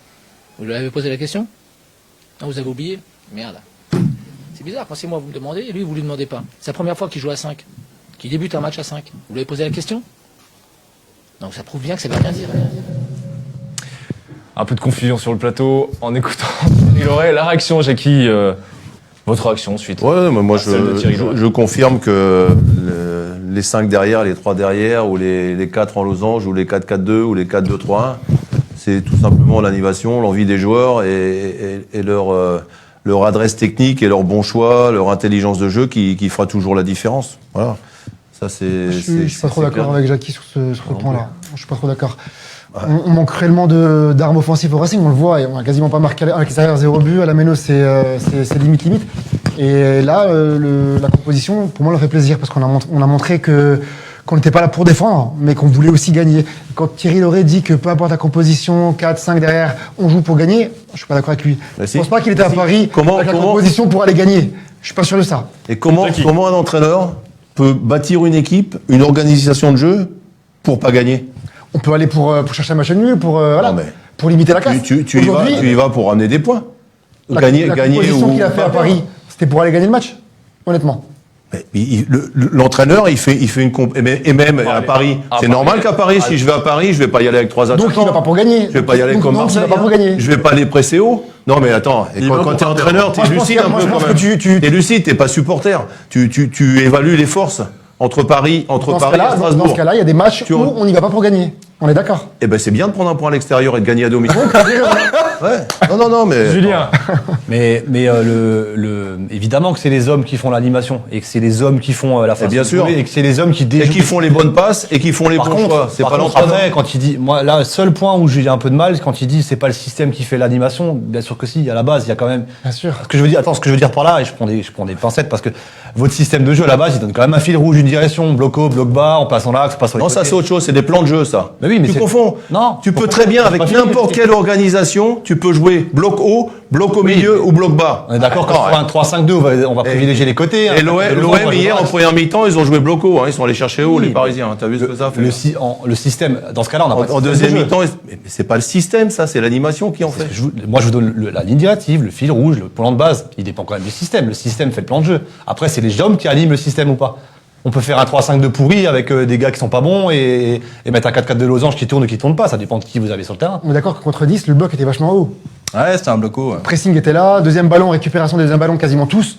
Vous lui avez posé la question? Non, vous avez oublié? Merde. C'est bizarre, quand c'est moi vous me demandez, et lui vous lui demandez pas. C'est la première fois qu'il joue à 5, qu'il débute un match à 5. Vous lui avez posé la question? Donc ça prouve bien que ça veut rien dire. Un peu de confusion sur le plateau en écoutant Thierry Loret. La réaction, Jackie, votre réaction suite. Ouais, mais moi à celle de Thierry Loret. je confirme que les 5 derrière, les 3 derrière, ou les 4 en losange, ou les 4-4-2, ou les 4-2-3-1, c'est tout simplement l'animation, l'envie des joueurs et leur adresse technique et leur bon choix, leur intelligence de jeu qui fera toujours la différence. Voilà. Ça, Je suis pas trop d'accord avec Jackie sur ce point-là. Je suis pas trop d'accord. Ouais. On manque réellement d'armes offensives au Racing, on le voit, et on a quasiment pas marqué à l'extérieur 0 but, à la Méno c'est limite. Et là, la composition, pour moi, leur fait plaisir, parce qu'on a montré qu'on n'était pas là pour défendre, mais qu'on voulait aussi gagner. Quand Thierry Loret dit que peu importe la composition, 4, 5 derrière, on joue pour gagner, je suis pas d'accord avec lui. Mais Je si. pense pas qu'il était à Paris avec la composition pour aller gagner. Je suis pas sûr de ça. Et comment un entraîneur peut bâtir une équipe, une organisation de jeu pour pas gagner? On peut aller pour chercher un match nul, voilà, Non, mais pour limiter la casse. tu y vas pour ramener des points. La Gagner composition ou qu'il a fait à pas Paris, c'était pour aller gagner le match, honnêtement. Mais l'entraîneur, il fait une comp. Et même à Paris, c'est normal qu'à Paris, si je vais à Paris, je vais pas y aller avec 3 attaquants. Donc il va pas pour gagner. Je vais pas y aller Donc, comme non, Marseille. il va pas pour gagner. Je vais pas les presser haut. Non mais attends, et quand t'es entraîneur, t'es Moi, je pense lucide que- un moi, peu je pense quand que même. T'es lucide, t'es pas supporter. Tu évalues les forces entre Paris Dans ce et cas-là, Strasbourg. il y a des matchs Tu où vois. on n'y va pas pour gagner. On est d'accord. Eh ben c'est bien de prendre un point à l'extérieur et de gagner à domicile. Ouais. Non, mais. Julien. Mais évidemment que c'est les hommes qui font l'animation et que c'est les hommes qui font la façon bien de sûr. jouer et que c'est les hommes qui Et déjouent. qui font les bonnes passes et qui font les Par bons contre, choix. C'est pas l'entraîneur. après, quand il dit, moi, là, le seul point où j'ai un peu de mal, c'est quand il dit c'est pas le système qui fait l'animation. Bien sûr que si, à la base, il y a quand même. Bien sûr. Ce que je veux dire par là, et je prends des pincettes parce que votre système de jeu à la base, il donne quand même un fil rouge, une direction, bloc haut, bloc bas, on passe en axe, on passe sur les Non, ça côtés. c'est autre chose, c'est des plans de jeu, ça. Mais oui, mais tu c'est- confonds. Non. Tu peux très bien, c'est avec pas fini, n'importe mais- quelle organisation, tu peux jouer bloc haut, bloc au Oui. milieu ou bloc bas. On est d'accord, quand on fera un 3-5-2, on va privilégier les côtés. Et l'OM hier, en premier première mi-temps, ils ont joué bloc haut. Hein, ils sont allés chercher haut, Oui, les Parisiens. T'as vu ce que ça fait le système, dans ce cas-là, on n'a pas de En système deuxième de jeu. mi-temps, mais c'est pas le système, ça, c'est l'animation qui en fait. Moi, je vous donne la ligne directive, le fil rouge, le plan de base. Il dépend quand même du système. Le système fait le plan de jeu. Après, c'est les hommes qui animent le système ou pas. On peut faire un 3-5-2 pourri avec des gars qui sont pas bons et mettre un 4-4 de losange qui tourne ou qui tourne pas. Ça dépend de qui vous avez sur le terrain. On est d'accord que contre 10, le bloc était vachement haut. Ouais, c'était un bloco. Ouais. Pressing était là, deuxième ballon, récupération des deuxième ballons quasiment tous.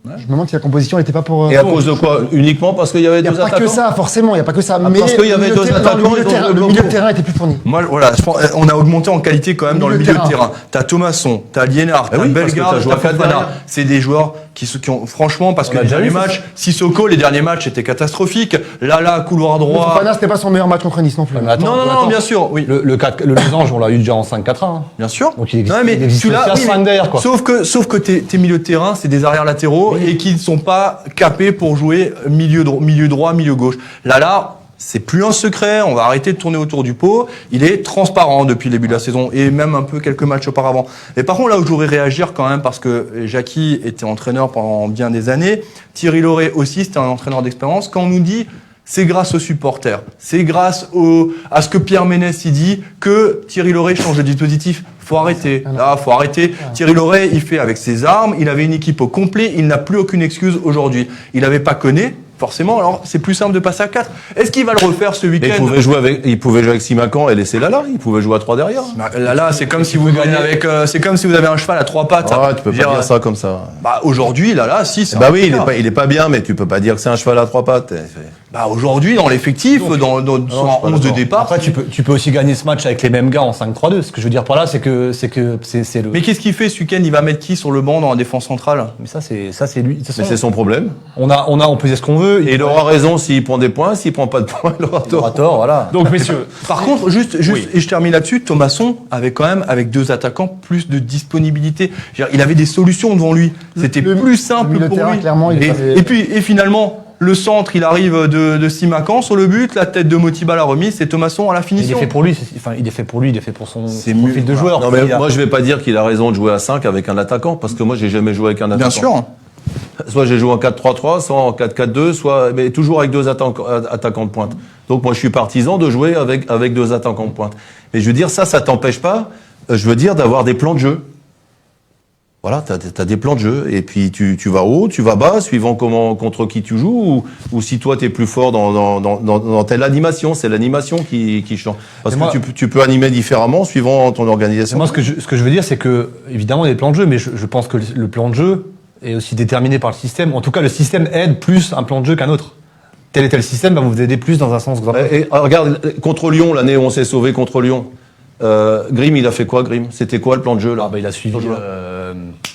Je me demande si la composition n'était pas pour. Et à cause de quoi? Uniquement parce qu'il y avait Il n'y a deux pas attaquants. que ça, forcément, il n'y a pas que ça. Mais parce qu'il y avait le deux milieu de terrain- attaquants, le milieu de ils ont terrain- joué le bloc milieu haut. de terrain était plus fourni. Moi, voilà, on a augmenté en qualité quand même dans le milieu de terrain. T'as Thomasson, t'as Liénard, t'as oui, parce que Bellegarde, t'as joué à t'as quatre Fofana. derrière. C'est des joueurs qui ont, franchement, parce On que a les déjà derniers vu, c'est matchs, Sissoko, les derniers matchs étaient catastrophiques. Là, couloir droit. Fofana, c'était pas son meilleur match contre Nice non plus. Mais attends, Non, bien sûr, oui. Le losange, on l'a eu déjà en 5-4-1. Hein. Bien sûr. Donc il existe- non, mais il existe celui-là, aussi un oui, 5 derrière, quoi. Sauf que tes milieux de terrain, c'est des arrières latéraux et qui ne sont pas capés pour jouer milieu droit, milieu gauche. Là, c'est plus un secret. On va arrêter de tourner autour du pot. Il est transparent depuis le début de la saison et même un peu quelques matchs auparavant. Et par contre, là où je voudrais réagir quand même, parce que Jackie était entraîneur pendant bien des années, Thierry Lauré aussi, c'était un entraîneur d'expérience. Quand on nous dit c'est grâce aux supporters, c'est grâce à ce que Pierre Ménès y dit que Thierry Lauré change de dispositif. Faut arrêter. Là, faut arrêter. Thierry Lauré, il fait avec ses armes. Il avait une équipe au complet. Il n'a plus aucune excuse aujourd'hui. Il n'avait pas Koné, forcément. Alors, c'est plus simple de passer à 4. Est-ce qu'il va le refaire ce Mais week-end? il pouvait jouer avec Simacan et laisser Lala. Il pouvait jouer à 3 derrière. Bah, là, c'est comme si vous gagnez avec, c'est comme si vous avez un cheval à 3 pattes. Ah, tu peux Je veux pas dire ça comme ça. Bah, aujourd'hui, si, c'est Bah un oui, super. il est pas bien, mais tu peux pas dire que c'est un cheval à 3 pattes. Bah, aujourd'hui, dans l'effectif, dans son je suis pas 11 de d'accord. départ. Après, tu peux aussi gagner ce match avec les mêmes gars en 5-3-2. Ce que je veux dire par là, c'est le. Mais qu'est-ce qu'il fait ce week-end? Il va mettre qui sur le banc dans la défense centrale? Mais ça, c'est lui. De toute façon, Mais c'est son problème. on peut dire ce qu'on veut. Et il aura raison s'il prend des points. S'il prend pas de points, il aura Il aura tort. tort, voilà. Donc, messieurs, Par contre, juste, et je termine là-dessus, Thomasson avait quand même, avec deux attaquants, plus de disponibilité. Je veux dire, il avait des solutions devant lui. C'était Le- plus le simple milieu de pour terrain, lui. clairement, il est pas- Et finalement, le centre, il arrive de Simacan sur le but, la tête de Motiba à la remise, c'est Thomasson à la Il est finition. fait pour lui. Il est fait pour son C'est profil mieux. de joueur. Non, mais Il a- moi, je vais pas dire qu'il a raison de jouer à 5 avec un attaquant, parce que moi, j'ai jamais joué avec un attaquant. Bien sûr. Soit j'ai joué en 4-3-3, soit en 4-4-2, mais toujours avec deux attaquants de pointe. Donc moi, je suis partisan de jouer avec deux attaquants de pointe. Mais je veux dire, ça t'empêche pas, d'avoir des plans de jeu. Voilà, t'as des plans de jeu, et puis tu vas haut, tu vas bas, suivant contre qui tu joues, ou si toi t'es plus fort dans telle animation, c'est l'animation qui change. Parce Mais moi- que tu peux animer différemment suivant ton C'est organisation. moi, ce que je veux dire, c'est que, évidemment, il y a des plans de jeu, mais je pense que le plan de jeu est aussi déterminé par le système. En tout cas, le système aide plus un plan de jeu qu'un autre. Tel et tel système va vous aider plus dans un sens que dans l'autre. Regarde, contre Lyon, l'année où on s'est sauvé contre Lyon, Grimm, il a fait quoi, Grimm? C'était quoi le plan de jeu, là? Ah, bah, il a suivi,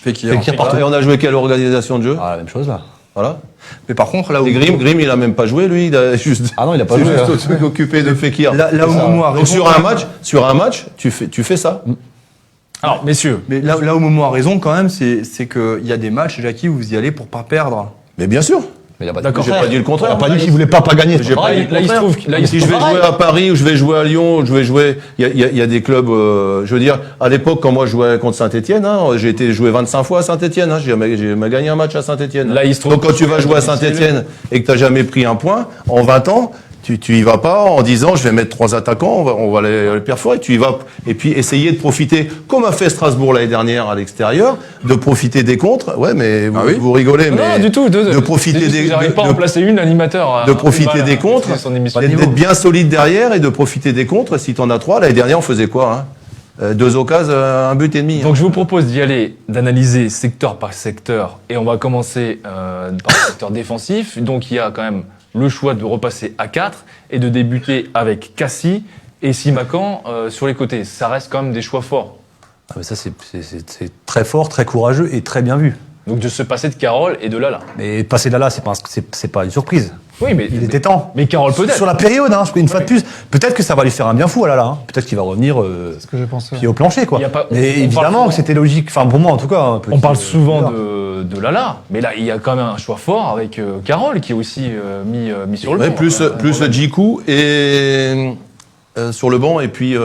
Fekir. Fekir partout. Et on a joué quelle organisation de jeu? Ah, la même chose, là. Voilà. Mais par contre, là où Et Grimm, il a même pas joué, lui, il a juste. Ah non, il a pas c'est joué. juste là. au truc occupé de Fekir. là où ça. Momo a Donc raison. sur un match, tu fais ça. alors, messieurs, Mais là où Momo a raison quand même, c'est qu'il y a des matchs, Jackie, où vous y allez pour pas perdre. Mais bien sûr. Mais il a pas D'accord. J'ai pas dit le contraire. Il a pas dit qu'il voulait pas gagner. J'ai pas dit là, il se trouve que- là, il se Si je vais jouer à Paris ou je vais jouer à Lyon, ou je vais jouer, il y a des clubs, je veux dire, à l'époque, quand moi je jouais contre Saint-Etienne, j'ai été joué 25 fois à Saint-Etienne, j'ai jamais gagné un match à Saint-Etienne. Là, il se trouve Donc quand que- tu vas jouer à Saint-Etienne et que tu n'as jamais pris un point, en 20 ans, tu y vas pas en disant je vais mettre 3 attaquants, on va les perforer. Tu y vas et puis essayer de profiter, comme a fait Strasbourg l'année dernière à l'extérieur, de profiter des contres. Ouais, mais vous rigolez, non, mais du tout. de profiter des, J'arrive pas à de- en placer une animateur. de profiter des contres, C'est son émission. d'être bien solide derrière et de profiter des contres. Si tu en as 3, l'année dernière on faisait quoi, hein? 2 occasions, un but et demi. Donc je vous propose d'y aller, d'analyser secteur par secteur, et on va commencer par le secteur défensif. Donc il y a quand même le choix de repasser à 4 et de débuter avec Cassie et Simacan sur les côtés. Ça reste quand même des choix forts. Ah, mais ça, c'est très fort, très courageux et très bien vu. Donc de se passer de Carole et de Lala. Mais passer Lala, c'est pas une surprise. Oui, mais Il était temps. Mais Carole peut-être. Sur la période, hein, une fois de plus. Peut-être que ça va lui faire un bien fou à Lala. Hein. Peut-être qu'il va revenir C'est ce que je pense. pied au plancher, quoi. Il y a pas- on mais parle évidemment souvent- que c'était logique. Enfin, pour moi, en tout cas. On parle souvent de Lala, mais là il y a quand même un choix fort avec Carole qui est aussi mis sur le Ouais, banc. plus Djikou et sur le banc et puis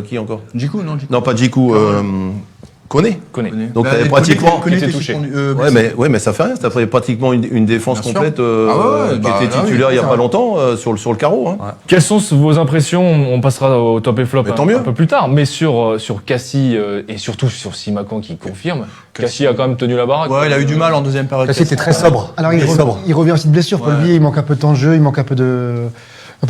qui encore? Djikou, non Djikou. Non, pas Djikou. Koné. Connaît. Donc t'avais pratiquement. Koné était touché. Ouais, mais ça fait rien. T'avais pratiquement une défense Bien sûr. complète ouais, qui bah, était là, titulaire oui, il y a ça pas va. longtemps sur le carreau. Hein. Quelles sont vos impressions? On passera au top et flop Mais tant mieux. un peu plus tard, mais sur Cassie et surtout sur Simakan qui confirme. Cassie a quand même tenu la baraque. Ouais, il a eu du mal en deuxième période. Cassie était très sobre. Alors Très sobre. il revient aussi de blessure, Paul Ouais. Bié, il manque un peu de temps de jeu, il manque un peu de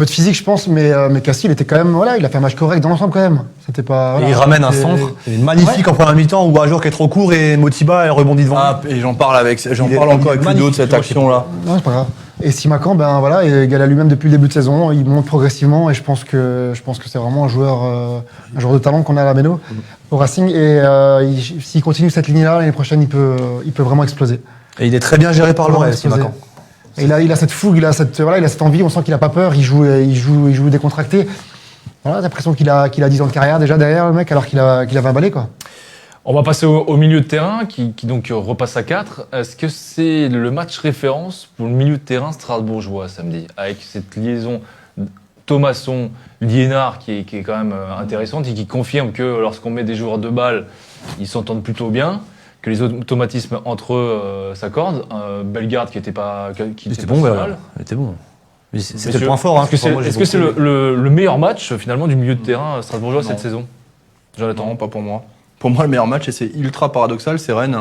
physique, je pense, mais Cassie, il était quand même, voilà, il a fait un match correct dans l'ensemble quand même. C'était pas. Et voilà, il ramène un c'était- centre magnifique en première mi-temps où un joueur qui est trop court et Motiba elle rebondit devant. Ah, et j'en parle Il est encore avec Ludo de cette magnifique, action-là. Non, c'est pas grave. Et Simakan, ben voilà, il égale à lui-même depuis le début de saison, il monte progressivement et je pense que c'est vraiment un joueur de talent qu'on a à la Méno au Racing et s'il continue cette ligne-là l'année prochaine, il peut vraiment exploser. Et il est très bien géré par Vraiment Lorel, explosé. Simakan. Et il a cette fougue, il a cette envie, on sent qu'il a pas peur, il joue décontracté. Voilà, t'as l'impression qu'il a 10 ans de carrière déjà derrière le mec alors qu'il avait un balai quoi. On va passer au milieu de terrain qui donc repasse à 4. Est-ce que c'est le match référence pour le milieu de terrain strasbourgeois samedi, avec cette liaison Thomasson-Liénard qui est quand même intéressante et qui confirme que lorsqu'on met des joueurs de balle, ils s'entendent plutôt bien, que les automatismes entre eux s'accordent. Bellegarde qui était pas Il était pas bon, si Bellegarde. mal. Il était bon. Mais c'était Messieurs, le point fort. Hein, Est-ce que c'est le meilleur match finalement du milieu de terrain strasbourgeois Non. cette saison, Jonathan? Non, pas pour moi. Pour moi, le meilleur match, et c'est ultra paradoxal, c'est Rennes.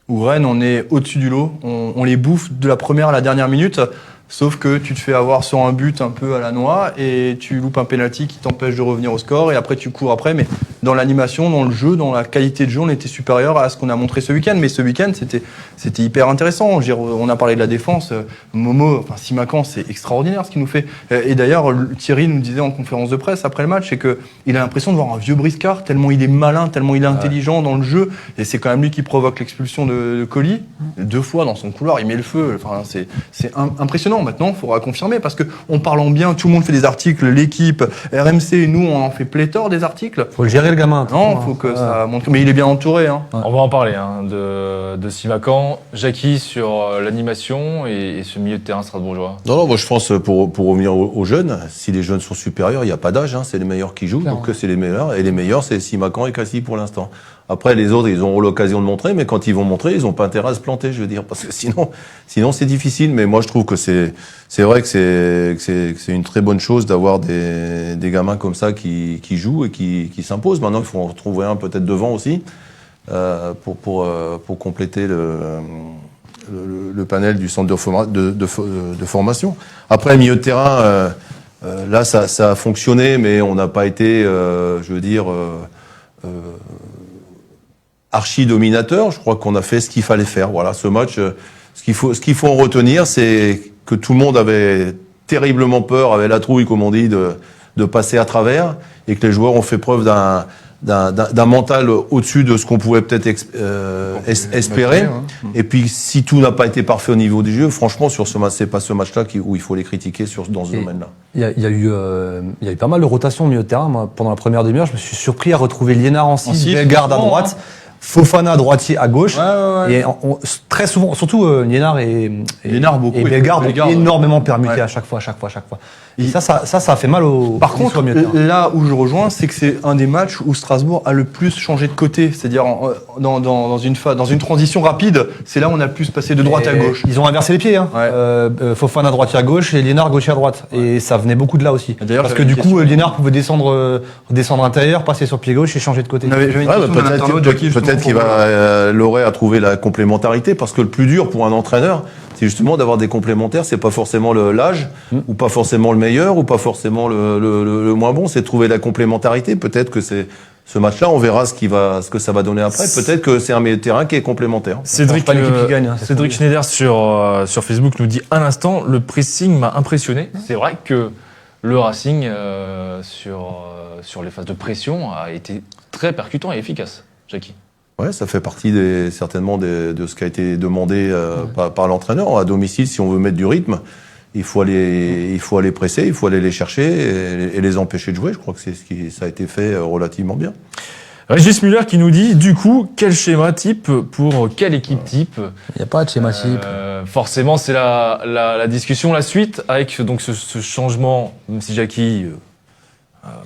Où Rennes, on est au-dessus du lot. On les bouffe de la première à la dernière minute. Sauf que tu te fais avoir sur un but un peu à la noix et tu loupes un penalty qui t'empêche de revenir au score et après tu cours après. Mais dans l'animation, dans le jeu, dans la qualité de jeu, on était supérieur à ce qu'on a montré ce week-end. Mais ce week-end, c'était hyper intéressant. Je veux dire, on a parlé de la défense. Simakan, c'est extraordinaire ce qu'il nous fait. Et d'ailleurs, Thierry nous disait en conférence de presse après le match, c'est que il a l'impression de voir un vieux briscard tellement il est malin, tellement il est intelligent dans le jeu. Et c'est quand même lui qui provoque l'expulsion de Coly 2 fois dans son couloir. Il met le feu. Enfin, c'est impressionnant. Maintenant, il faudra confirmer parce que on parle en bien, tout le monde fait des articles, l'équipe, RMC, nous, on en fait pléthore des articles. Faut le gérer le gamin. Non, faut que ça montre. Mais il est bien entouré. Hein. On va en parler de Simakan. Jackie sur l'animation et ce milieu de terrain strasbourgeois. Non, moi je pense pour revenir aux jeunes, si les jeunes sont supérieurs, il n'y a pas d'âge, hein, c'est les meilleurs qui jouent, Clairement. donc c'est les meilleurs, et les meilleurs c'est Simakan et Cassie pour l'instant. Après les autres, ils auront l'occasion de montrer, mais quand ils vont montrer, ils n'ont pas intérêt à se planter, je veux dire, parce que sinon c'est difficile. Mais moi je trouve que c'est vrai que c'est une très bonne chose d'avoir des gamins comme ça qui jouent et qui s'imposent. Maintenant il faut en retrouver un peut-être devant aussi pour compléter le panel du centre de formation. Après, milieu de terrain, là, ça a fonctionné, mais on n'a pas été, je veux dire, archi-dominateur. Je crois qu'on a fait ce qu'il fallait faire. Voilà, ce match, ce qu'il faut en retenir, c'est que tout le monde avait terriblement peur, avait la trouille, comme on dit, de passer à travers, et que les joueurs ont fait preuve d'un mental au-dessus de ce qu'on pouvait peut-être espérer. Et puis, si tout n'a pas été parfait au niveau du jeu, franchement, sur ce match, c'est pas ce match-là où il faut les critiquer dans ce domaine-là. Il y a eu pas mal de rotations au milieu de terrain. Moi, pendant la première demi-heure, je me suis surpris à retrouver Liénard en 6, Bellegarde à droite, Fofana droitier à gauche. Ouais. Et très souvent, surtout Liénard et beaucoup, et Bellegarde ont Bellegarde. énormément permuté Ouais. à chaque fois. Et ça a fait mal au. Par contre, au milieu de terrain. là où je rejoins, c'est que c'est un des matchs où Strasbourg a le plus changé de côté. C'est-à-dire dans une transition rapide, c'est là où on a le plus passé de droite à Et gauche. Ils ont inversé les pieds. Hein. Ouais. Fofana droitier à gauche et Liénard gaucher à droite. Et ça venait beaucoup de là aussi. D'ailleurs, Parce que j'avais du une coup, question. Liénard pouvait descendre intérieur, passer sur pied gauche et changer de côté. J'avais une Ouais, question d'un internaute, Jackie, justement, peut-être qu'il pour- va Loré a trouvé la complémentarité, parce que le plus dur pour un entraîneur, c'est justement d'avoir des complémentaires. C'est pas forcément l'âge, ou pas forcément le meilleur, ou pas forcément le moins bon. C'est de trouver la complémentarité. Peut-être que c'est ce match-là, on verra ce que ça va donner après. Peut-être que c'est un milieu de terrain qui est complémentaire. Cédric, pas l'équipe qui gagne, hein, c'est Cédric ce qu'on Schneider sur Facebook nous dit un instant, le pressing m'a impressionné. C'est vrai que le Racing sur les phases de pression a été très percutant et efficace. Jackie. Ouais, ça fait partie certainement de ce qui a été demandé par l'entraîneur. À domicile, si on veut mettre du rythme, il faut aller presser, il faut aller les chercher et les empêcher de jouer. Je crois que ça a été fait relativement bien. Régis Muller qui nous dit, du coup, quel schéma type pour quelle équipe type? Il n'y a pas de schéma type. Forcément, c'est la discussion, la suite, avec donc ce changement, même si Jackie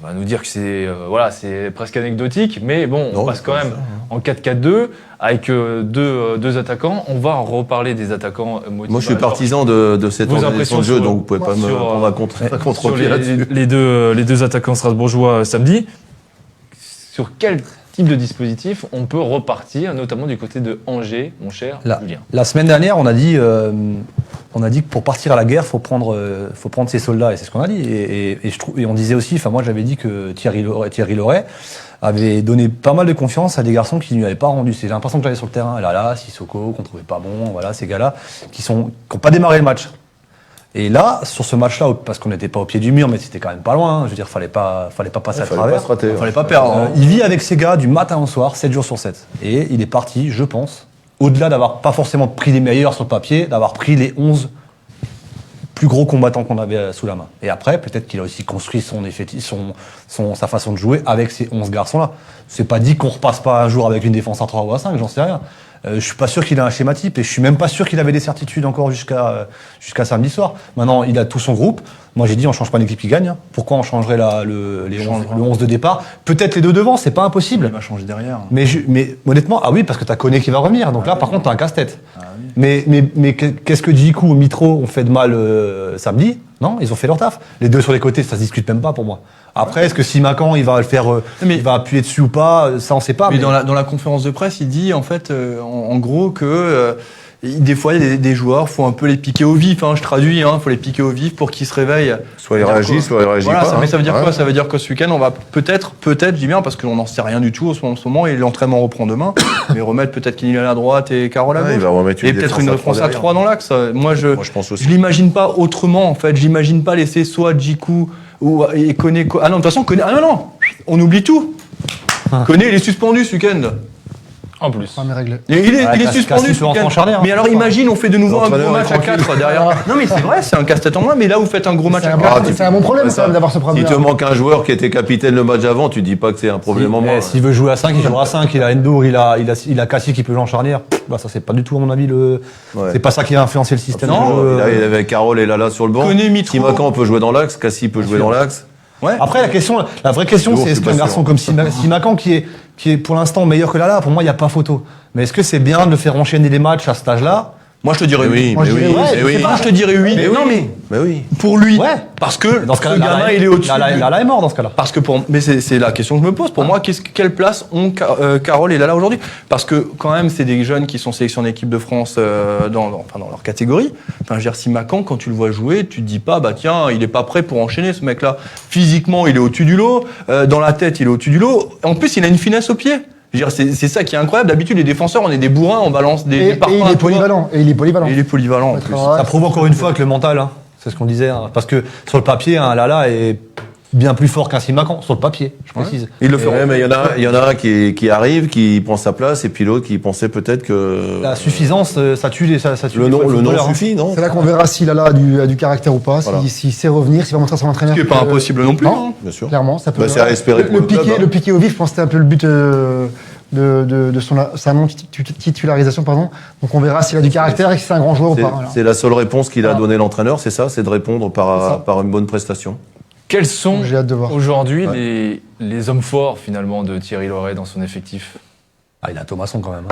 va nous dire que c'est presque anecdotique, mais bon, on passe quand même en 4-4-2, avec deux attaquants. On va reparler des attaquants motivés. Moi, je suis partisan de cette Vos organisation de jeu, donc vous pouvez pas me prendre à contre-pied là-dessus. les deux attaquants strasbourgeois samedi. Sur quel type de dispositif on peut repartir, notamment du côté de Angers, mon cher Julien? La semaine dernière, on a dit que pour partir à la guerre, faut prendre ses soldats, et c'est ce qu'on a dit. Et on disait aussi, moi j'avais dit que Thierry Loret avait donné pas mal de confiance à des garçons qui ne lui avaient pas rendu. C'est l'impression que j'avais sur le terrain. Là, Sissoko, qu'on trouvait pas bon, voilà, ces gars-là qui n'ont pas démarré le match. Et là, sur ce match-là, parce qu'on n'était pas au pied du mur, mais c'était quand même pas loin, je veux dire, fallait pas passer à travers. Fallait pas perdre. Il vit avec ces gars du matin au soir, 7 jours sur 7. Et il est parti, je pense, au-delà d'avoir pas forcément pris les meilleurs sur le papier, d'avoir pris les 11 plus gros combattants qu'on avait sous la main. Et après, peut-être qu'il a aussi construit son effectif, sa façon de jouer avec ces 11 garçons-là. C'est pas dit qu'on repasse pas un jour avec une défense à 3 ou à 5, j'en sais rien. Je suis pas sûr qu'il a un schéma type et je suis même pas sûr qu'il avait des certitudes encore jusqu'à samedi soir. Maintenant, il a tout son groupe. Moi, j'ai dit, on change pas l'équipe qui gagne. Hein. Pourquoi on changerait le 11 de départ? Peut-être les deux devant, c'est pas impossible. Il va changer derrière. Mais honnêtement, oui, parce que t'as Koné qui va revenir. Donc là, par contre, t'as un casse-tête. Oui. Mais qu'est-ce que Djikou ou Mitro ont fait de mal samedi? Non, ils ont fait leur taf. Les deux sur les côtés, ça se discute même pas pour moi. Après, est-ce que Simakan, il va le faire, il va appuyer dessus ou pas? Ça, on sait pas. Mais dans la conférence de presse, il dit en fait, en gros, que des fois, il y a des joueurs, faut un peu les piquer au vif. Je traduis, faut les piquer au vif pour qu'ils se réveillent. Soit ils réagissent, soit ils réagissent pas. Mais ça veut dire quoi? Ça veut dire que ce week-end, on va peut-être, je dis bien, parce qu'on n'en sait rien du tout en ce moment, et l'entraînement reprend demain, mais remettre peut-être Kylian à droite et Carole à gauche. Il va remettre et peut-être une défense à 3 dans l'axe. Moi, je pense aussi. Je l'imagine pas autrement, en fait. J'imagine pas laisser soit Djikou et Koné. Ah non, de toute façon, Koné. Ah non, on oublie tout. Koné, il est suspendu ce week-end. En plus. Il est suspendu ce week-end. Mais alors imagine, on fait de nouveau un gros match à 4 derrière. Non mais c'est vrai, c'est un casse-tête en moins, mais là vous faites un gros match à 4. C'est un bon problème quand même d'avoir ce problème. Si te manque un joueur qui était capitaine le match avant, tu dis pas que c'est un problème en moins. S'il veut jouer à 5, il jouera à 5. Il a Endour, il a Cassie qui peut jouer en charnière. Ça c'est pas du tout à mon avis c'est pas ça qui a influencé le système. Non, il avait Carole et Lala sur le banc. Simakan peut jouer dans l'axe, Cassie peut jouer dans l'axe. Ouais. Après la vraie question c'est est-ce qu'un garçon comme Simakan qui est pour l'instant meilleur que Lala, pour moi il n'y a pas photo. Mais est-ce que c'est bien de le faire enchaîner les matchs à cet âge-là? Moi je te dirais oui. Je te dirais oui. Mais oui. Pour lui. Ouais. Parce que dans ce cas-là, gamin il est au-dessus. Lala est mort dans ce cas-là. Parce que mais c'est la question que je me pose. Pour moi, quelle place ont Carole et Lala aujourd'hui? Parce que quand même, c'est des jeunes qui sont sélectionnés équipe de France dans leur catégorie. Je veux dire, Simakan, quand tu le vois jouer, tu te dis pas, tiens, il est pas prêt pour enchaîner ce mec-là. Physiquement, il est au-dessus du lot. Dans la tête, il est au-dessus du lot. En plus, il a une finesse au pied. Je veux dire, c'est ça qui est incroyable. D'habitude, les défenseurs, on est des bourrins, on balance des parfums. Et il est polyvalent. En plus. Ça prouve encore une fois que le mental, c'est ce qu'on disait. Parce que sur le papier, Lala est bien plus fort qu'un Simakan, sur le papier, je précise. Il le fait. Mais il y en a un qui arrive, qui prend sa place, et puis l'autre qui pensait peut-être que... La suffisance, ça tue le nom suffit, non? C'est là qu'on verra s'il a du caractère ou pas, s'il sait revenir, s'il va montrer à son entraîneur. Ce qui n'est pas impossible non plus. Non, bien sûr. Clairement, ça peut... C'est à espérer pour le club. Le piquer au vif, je pense que c'était un peu le but de sa non-titularisation. Donc on verra s'il a du caractère et si c'est un grand joueur ou pas. Voilà. C'est la seule réponse qu'il a donnée l'entraîneur, c'est ça, c'est de répondre par une bonne prestation. Quels sont j'ai hâte de voir. Aujourd'hui les hommes forts finalement de Thierry Loret dans son effectif? Il a Thomasson quand même.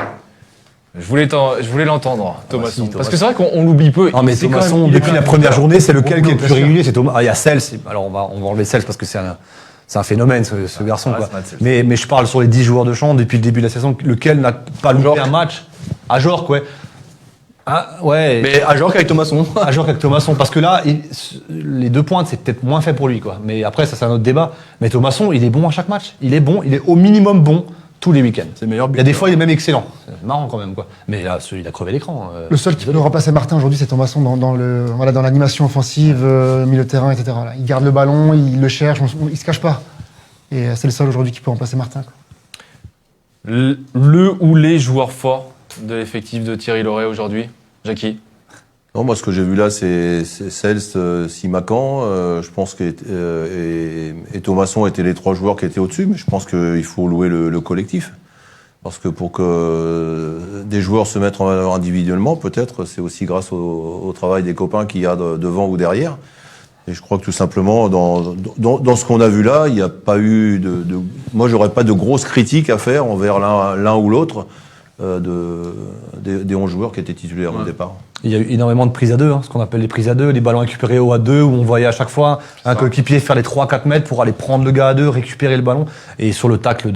Je voulais l'entendre, Thomasson. Parce que c'est vrai qu'on l'oublie peu. Non mais Thomasson, depuis la première journée, c'est lequel qui est le plus régulier? C'est Thomas. Il y a Sels. Alors on va enlever Sels parce que c'est un phénomène ce garçon. Quoi. Mais je parle sur les 10 joueurs de champ depuis le début de la saison, lequel n'a pas loupé un match? Ajorc, ouais. Ouais. Mais Ajorc avec Thomasson. Ajorc avec Thomasson, parce que là, les 2 pointes, c'est peut-être moins fait pour lui, quoi. Mais après, ça c'est un autre débat. Mais Thomasson, il est bon à chaque match. Il est bon, il est au minimum bon tous les week-ends. C'est meilleur. Il y a des fois, il est même excellent. C'est marrant quand même, quoi. Mais là, il a crevé l'écran. Le seul qui peut nous remplacer Martin aujourd'hui, c'est Thomasson dans l'animation offensive, milieu de terrain, etc. Là. Il garde le ballon, il le cherche, il se cache pas. Et c'est le seul aujourd'hui qui peut remplacer Martin, quoi. Le ou les joueurs forts de l'effectif de Thierry Laurey aujourd'hui, Jackie? Non, moi, ce que j'ai vu là, c'est Cels, Simacan. Je pense que et Thomasson étaient les 3 joueurs qui étaient au-dessus, mais je pense qu'il faut louer le collectif. Parce que pour que des joueurs se mettent en valeur individuellement, peut-être, c'est aussi grâce au travail des copains qu'il y a devant ou derrière. Et je crois que tout simplement, dans ce qu'on a vu là, il n'y a pas eu moi, j'aurais pas de grosses critiques à faire envers l'un ou l'autre des 11 joueurs qui étaient titulaires au départ. Il y a eu énormément de prises à 2, ce qu'on appelle les prises à 2, les ballons récupérés haut à 2, où on voyait à chaque fois un coéquipier faire les 3-4 mètres pour aller prendre le gars à 2, récupérer le ballon. Et sur le tacle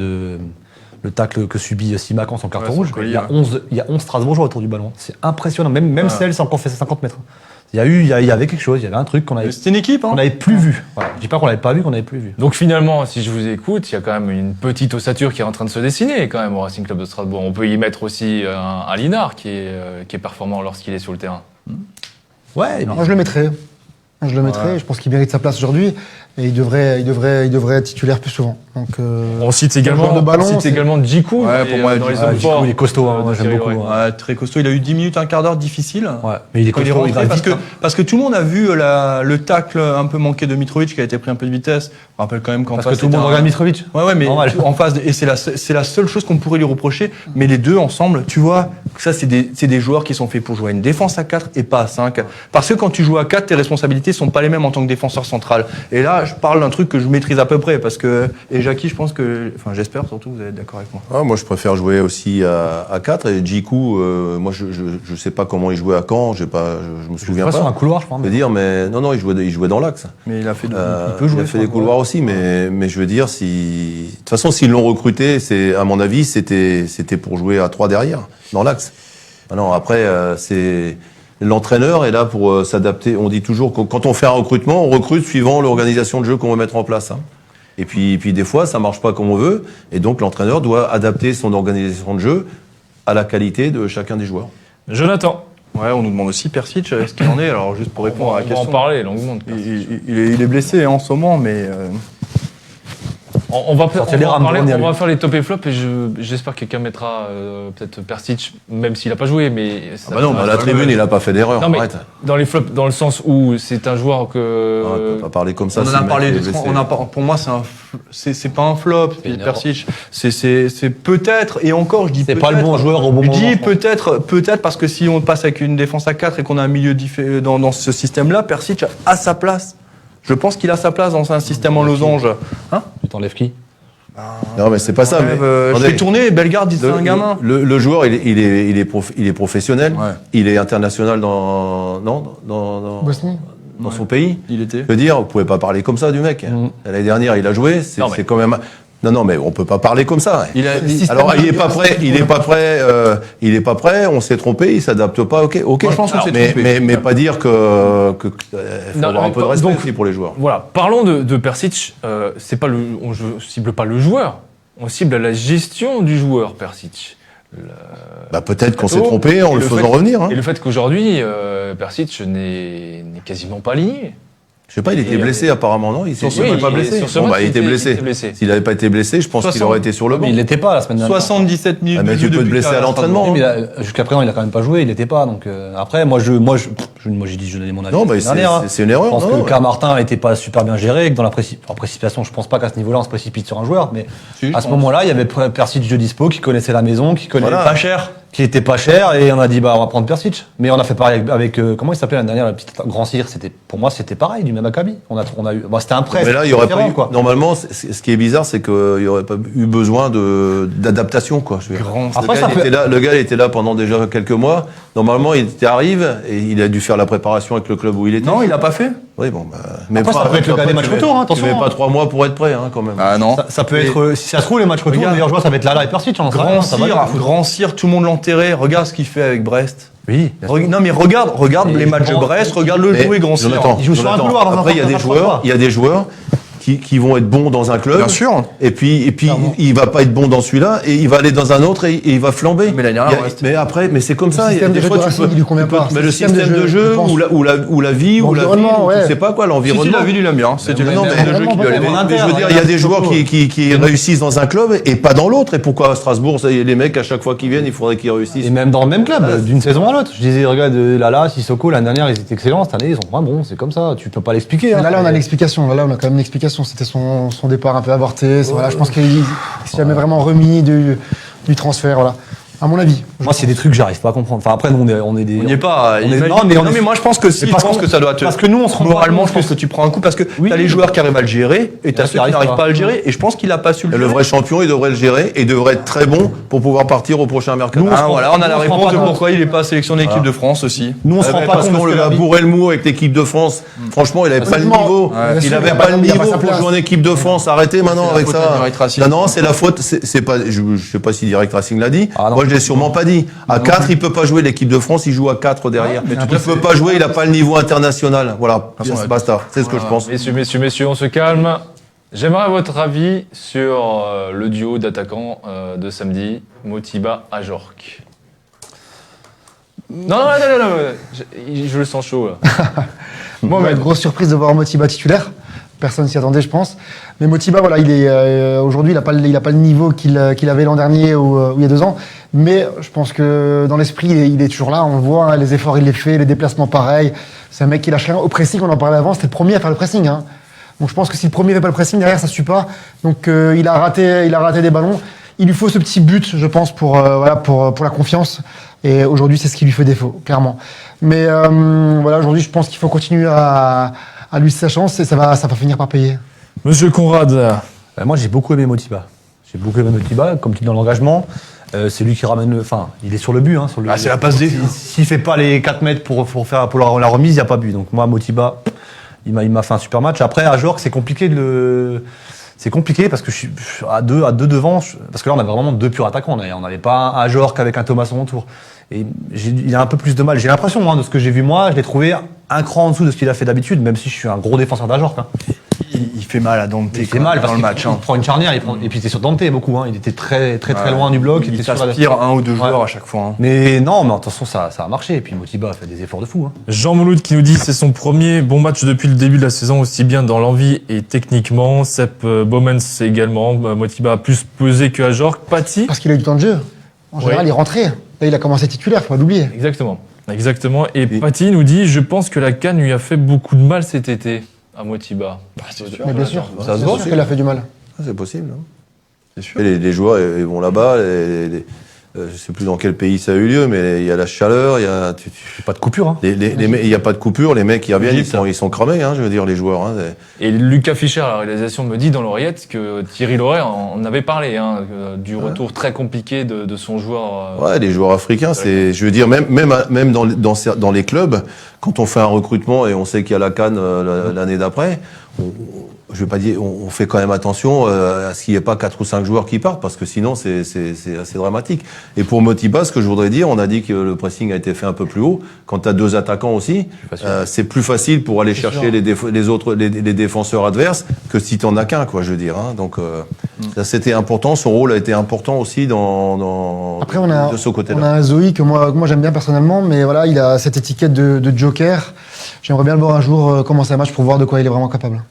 que subit Simacan son carton rouge, il y a 11 Strasbourgeois autour du ballon. C'est impressionnant. Même celle sans qu'on fait 50 mètres. Il y avait quelque chose, il y avait un truc qu'on avait. C'était une équipe, hein. On n'avait plus vu. Voilà. Je dis pas qu'on l'avait pas vu, qu'on n'avait plus vu. Donc finalement, si je vous écoute, il y a quand même une petite ossature qui est en train de se dessiner quand même au Racing Club de Strasbourg. On peut y mettre aussi un Linard qui est performant lorsqu'il est sur le terrain. Ouais. Moi, je le mettrais. Je pense qu'il mérite sa place aujourd'hui. Et il devrait être titulaire plus souvent. Donc, On cite joueur également, de ballon, c'est- Djikou. Ouais, pour moi, dans les Djikou, hommes forts, il est costaud, hein, moi, j'aime Thierry beaucoup. Laurey. Ouais. Ouais, très costaud. Il a eu 10 minutes, un quart d'heure difficile. Ouais. Mais il est Quand il est costaud, il rentré, va parce vite. que, parce que tout le monde a vu le tacle un peu manqué de Mitrovic qui a été pris un peu de vitesse. Je rappelle quand même qu'en Parce face, que tout le monde c'était regarde Mitrovic. Ouais, mais Normal. en face, et c'est la seule chose qu'on pourrait lui reprocher. Mais les deux ensemble, tu vois, ça, c'est des joueurs qui sont faits pour jouer à une défense à 4 et pas à 5. Parce que quand tu joues à 4, tes responsabilités sont pas les mêmes en tant que défenseur central. Et là, je parle d'un truc que je maîtrise à peu près. Parce que, et Jackie, je pense que, enfin, j'espère surtout, vous allez être d'accord avec moi. Ah, moi, je préfère jouer aussi à 4. Et Djikou, moi, je sais pas comment il jouait à Caen. Je me souviens Pas pas. sur un couloir, je crois. Je veux dire, mais non, il jouait dans l'axe. Mais il a fait Il peut jouer a fait sur des un couloirs aussi, mais je veux dire, de toute façon, s'ils l'ont recruté, à mon avis, c'était pour jouer à 3 derrière, dans l'axe. Non, après, c'est l'entraîneur est là pour s'adapter. On dit toujours que quand on fait un recrutement, on recrute suivant l'organisation de jeu qu'on veut mettre en place. Hein. Et puis des fois, ça marche pas comme on veut, et donc l'entraîneur doit adapter son organisation de jeu à la qualité de chacun des joueurs. Jonathan. Ouais, on nous demande aussi Persic, est-ce qu'il en est? Alors, juste pour répondre à la On va en question. parler longuement. Il est blessé en ce moment, mais On va faire les top et flop et j'espère que quelqu'un mettra peut-être Persic, même s'il a pas joué, mais Ah bah non, à la tribune, il a pas fait d'erreur. Non, mais Arrête. dans les flops, dans le sens où c'est un joueur que On peut pas parler comme ça. on si en a le mec parlé. est blessé. Pour moi, c'est pas un flop. une Persic, c'est peut-être, et encore, je dis C'est peut-être. pas le bon joueur au bon Je moment. dis je pense. peut-être parce que si on passe avec une défense à 4 et qu'on a un milieu dans ce système-là, Persic a sa place. Je pense qu'il a sa place dans un système en losange. Hein? Tu t'enlèves qui? Non, mais c'est pas ça. Mais je attendez, fais tourner, Bellegarde dit c'est un gamin. le joueur, il est professionnel. Ouais. Il est international dans Bosnie. son pays. Il était. Je veux dire, vous pouvez pas parler comme ça du mec. L'année dernière, il a joué. Non, mais- C'est quand même. Non, mais on peut pas parler comme ça. Système Alors, il de- est pas prêt. On s'est trompé. Il s'adapte pas. Ok. Moi, je pense qu'on s'est mais, trompé. mais pas dire que faut Non, avoir un mais peu de respect donc- aussi pour les joueurs. Voilà, parlons de Persic. C'est pas on cible pas le joueur, on cible la gestion du joueur Persic. Bah, peut-être qu'on s'est Plateau, trompé en et le le faisant fait- revenir. Hein. Et le fait qu'aujourd'hui Persic n'est quasiment pas aligné. Je sais pas, il était Et- blessé apparemment, non? Il Sur ce il match, était pas il- blessé. sur ce Bon, match, bah, il était blessé. blessé. S'il n'avait pas été blessé, je pense qu'il 60. aurait été sur le banc. Mais il l'était pas la semaine dernière. 77 minutes. Ah, mais de tu jeu peux te depuis blesser à Strasbourg. l'entraînement. Oui, mais jusqu'à présent, il a quand même pas joué, il l'était pas. Donc après, moi j'ai dit, je donnais mon avis. Non, la bah, semaine dernière, hein. c'est une erreur. Je pense non, que le ouais. cas Martin n'était pas super bien géré, et que dans la précipitation, je pense pas qu'à ce niveau-là, on se précipite sur un joueur, mais Si, à je ce pense. moment-là, il y avait Persic de dispo qui connaissait la maison, qui connaissait Voilà. pas cher, qui était pas cher, et on a dit, bah, on va prendre Persic. Mais on a fait pareil avec comment il s'appelait l'année dernière, le petit Grand Cyr, pour moi, c'était pareil, du même acabit. On a eu, bon, c'était un prêt. Mais là, il y aurait pas différent, eu, quoi. normalement, ce qui est bizarre, c'est qu'il y aurait pas eu besoin d'adaptation, quoi. Je veux dire. Après, le, ça gars, peut- le gars, il était là pendant déjà quelques mois. Normalement, il arrive et il a dû faire la préparation avec le club où il était. Non, il a pas fait. Oui, bon, bah, mais Après, ça peut être le gars des matchs retour, hein, Tu attention, mets hein. pas 3 mois pour être prêt, hein, quand même. Ah non. Ça peut être, si ça se trouve, les matchs retour, le Regarde. meilleur joueur, ça va être Lala et Persic, j'en sais rien, ça va être- Grand Cyr, tout le monde l'enterrait. Regarde ce qu'il fait avec Brest. Oui. bien sûr. Non mais regarde Et les matchs de Grand- Brest, regarde le Mais, jouer Grand Cyr. Jonathan, Il joue sur un couloir dans un après, il y a des 4-3-3. joueurs qui vont être bons dans un club. Bien sûr. Et puis Clairement. il va pas être bon dans celui-là et il va aller dans un autre et il va flamber. Mais l'année dernière, mais c'est comme ça. système Des de jeu fois, de Racing, il lui convient pas. mais le C'est système de jeu je pense. ou la vie ou la vie, L'environnement, ou ouais. tu sais pas quoi, Si, l'environnement. la ville, il aime bien. C'était le Non, système mais de jeu qui lui allait vraiment, bien. Mais je veux dire, il y a des joueurs qui réussissent dans un club et pas dans l'autre. Et pourquoi à Strasbourg, les mecs, à chaque fois qu'ils viennent, il faudrait qu'ils réussissent. Et même dans le même club, d'une saison à l'autre. Je disais, regarde, Lala, Sissoko, l'année dernière, ils étaient excellents. Cette année, ils sont pas bons. C'est comme ça. Tu peux pas l'expliquer. Mais là, on a l'explication. Là, on a quand même une explication. C'était son départ un peu avorté. Voilà, je pense qu'il s'est jamais vraiment remis du transfert. Voilà. À mon avis. Moi, c'est des trucs que j'arrive pas à comprendre. Enfin, après, nous, on est des. On n'y est pas. on est- Imagine- non, mais on est- mais moi je pense que si, Mais je pense que ça doit te. parce que nous, on se rend pas moralement, compte je pense que tu prends un coup parce que Oui. t'as les joueurs qui arrivent à le gérer et t'as là, ceux qui qui arrivent n'arrivent pas. pas à le gérer. Et je pense qu'il a pas su le Et le gérer. vrai champion, il devrait le gérer et devrait être très bon pour pouvoir partir au prochain mercato. Nous, on se rend- Voilà, on a la on se rend réponse pas de compte. pourquoi il est pas sélectionné équipe de France aussi. Nous, on se rend pas Parce compte de qu'on ce que le a la vie- bourré le mou avec l'équipe de France. Franchement, il avait pas le Honnêtement, niveau. bien Il sûr, avait il a pas le il a niveau sa pour place. jouer en équipe de France. Arrêtez maintenant la avec faute à ça. Direct Racing. Non, c'est la faute. C'est pas. Je sais pas si Direct Racing l'a dit. Ah non. Moi, je l'ai sûrement pas dit. À 4, il peut pas jouer l'équipe de France. Il joue à 4 derrière. mais Il tout à peut pas jouer. Il a pas le niveau international. Voilà. façon, ouais. Basta. C'est ce que je pense. Messieurs, on se calme. J'aimerais votre avis sur le duo d'attaquants de samedi, Motiba Ajorc. Non, je le sens chaud là. Bon, grosse surprise de voir Motiba titulaire. Personne s'y attendait, je pense. Mais Motiba, voilà, il est aujourd'hui, il a pas le niveau qu'il avait l'an dernier ou il y a 2 ans. Mais je pense que dans l'esprit, il est toujours là. On le voit, hein, les efforts, il les fait, les déplacements, pareil. C'est un mec qui lâche rien. Au pressing, on en parlait avant, c'était le premier à faire le pressing. Hein. Donc je pense que si le premier fait pas le pressing, derrière, ça suit pas. Donc il a raté des ballons. Il lui faut ce petit but, je pense, pour la confiance. Et aujourd'hui, c'est ce qui lui fait défaut, clairement. Mais voilà, aujourd'hui, je pense qu'il faut continuer à lui laisser sa chance et ça va finir par payer. Monsieur Conrad, Moi, j'ai beaucoup aimé Motiba. J'ai beaucoup aimé Motiba, comme tu dis dans l'engagement. C'est lui qui ramène le. Enfin, il est sur le but. Hein, sur le, Ah, c'est la passe D. S'il fait pas les 4 mètres pour la remise, il n'y a pas but. Donc, moi, Motiba, il m'a fait un super match. Après, à Jorg, c'est compliqué de le. C'est compliqué parce que je suis à deux devant. Parce que là, on avait vraiment 2 purs attaquants. On n'avait pas un Ajorc avec un Thomasson autour. Et il a un peu plus de mal. J'ai l'impression, de ce que j'ai vu moi, je l'ai trouvé un cran en dessous de ce qu'il a fait d'habitude, même si je suis un gros défenseur d'Ajorc. Hein. Il fait mal à Dante. Il fait mal parce dans le qu'il match. il prend une charnière, et puis il était sur Dante beaucoup. Hein. Il était très loin du bloc. Il était sur la- s'aspire 1 ou 2 joueurs Ouais. à chaque fois. Hein. Mais non, mais attention, ça a marché. Et puis Motiba a fait des efforts de fou. Hein. Jean Mouloud qui nous dit c'est son premier bon match depuis le début de la saison, aussi bien dans l'envie et techniquement. Sepp Baumens également. Motiba a plus pesé que Ajorc. Paty. Parce qu'il a eu du temps de jeu. En général, il rentrait. Là, il a commencé titulaire, faut pas l'oublier. Exactement. Et Paty nous dit je pense que la CAN lui a fait beaucoup de mal cet été à Motiba. Mais bien sûr, Ça se bien voit, sûr qu'elle a fait du mal. C'est possible. Hein. C'est sûr. Et les joueurs ils vont là-bas. Je sais plus dans quel pays ça a eu lieu, mais il y a la chaleur, il y a. Pas de coupure. Hein. Il y a pas de coupure. Les mecs qui reviennent, ils sont cramés. Hein, je veux dire les joueurs. Hein, Et Lucas Fischer à la réalisation me dit dans l'oreillette que Thierry Loret en avait parlé du retour très compliqué de son joueur. Ouais, les joueurs africains, je veux dire, même dans les clubs, quand on fait un recrutement et on sait qu'il y a la CAN l'année d'après, je vais pas dire, on fait quand même attention à ce qu'il n'y ait pas 4 ou 5 joueurs qui partent, parce que sinon c'est assez dramatique. Et pour Motiba, ce que je voudrais dire, on a dit que le pressing a été fait un peu plus haut. Quand tu as 2 attaquants aussi, c'est plus facile pour aller chercher les défenseurs adverses que si tu en as qu'un, quoi, je veux dire. Hein. Donc ça c'était important, son rôle a été important aussi Après, de ce côté-là. on a un Zoé que moi j'aime bien personnellement, mais voilà, il a cette étiquette de joker. J'aimerais bien le voir un jour commencer un match pour voir de quoi il est vraiment capable.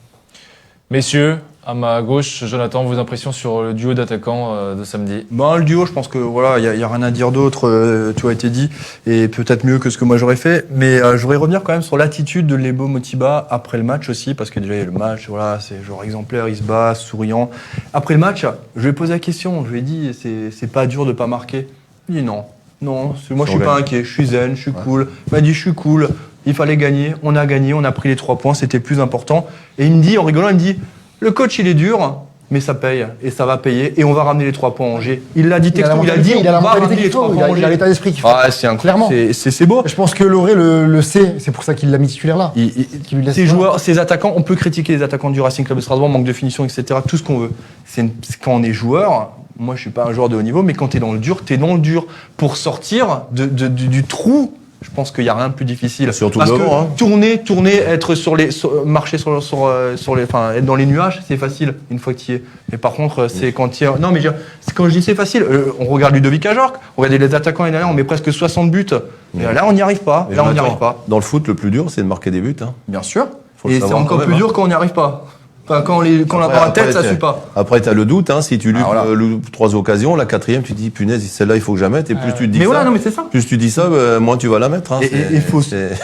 Messieurs, à ma gauche, Jonathan, vos impressions sur le duo d'attaquants de samedi? Le duo, je pense que voilà, il y a rien à dire d'autre. Tout a été dit et peut-être mieux que ce que moi j'aurais fait. Mais je voudrais revenir quand même sur l'attitude de Lebo Motiba après le match aussi, parce que déjà il y a le match, voilà, c'est genre exemplaire, il se bat, souriant. Après le match, je lui ai posé la question, je lui ai dit c'est pas dur de pas marquer. Il dit non, moi je suis pas inquiet, je suis zen, je suis cool. Il m'a dit je suis cool. Il fallait gagner, on a pris les 3 points, c'était plus important. Et il me dit, en rigolant, il me dit, le coach il est dur, mais ça paye, et ça va payer, et on va ramener les 3 points à Angers. Il l'a dit texto, il a dit, on la va mentalité ramener les qu'il 3 faut, points à il a Angers. l'état d'esprit qu'il faut. Ah, c'est Clairement. c'est beau. Je pense que Loré le sait, c'est pour ça qu'il l'a mis titulaire là. Qu'il lui laisse Ces pas. joueurs, ces attaquants, on peut critiquer les attaquants du Racing Club de Strasbourg, manque de finition, etc., tout ce qu'on veut. Quand on est joueur, moi je suis pas un joueur de haut niveau, mais quand t'es dans le dur, t'es dans le dur. Pour sortir du trou, je pense qu'il y a rien de plus difficile. Surtout parce devant, hein. que tourner, être marcher sur les, enfin, être dans les nuages, c'est facile une fois que tu y es. Mais par contre, c'est quand tu non, mais quand je dis c'est facile, on regarde Ludovic Ajorc, on regarde les attaquants l'année dernière, on met presque 60 buts. Et là, on n'y arrive pas. Mais Là, on n'y Jonathan, arrive pas. Dans le foot, le plus dur, c'est de marquer des buts. Hein. Bien sûr. Faut le Et c'est savoir encore quand plus même, dur quand on n'y arrive pas. Enfin, quand la barre à tête, ça suit pas. Après, tu as le doute. Hein, si tu loupes voilà. 3 occasions, la 4e, tu te dis, punaise, celle-là, il faut que je la mette. Et plus tu te dis Mais ça, voilà, non, mais c'est ça. plus tu dis ça, moins tu vas la mettre. Hein.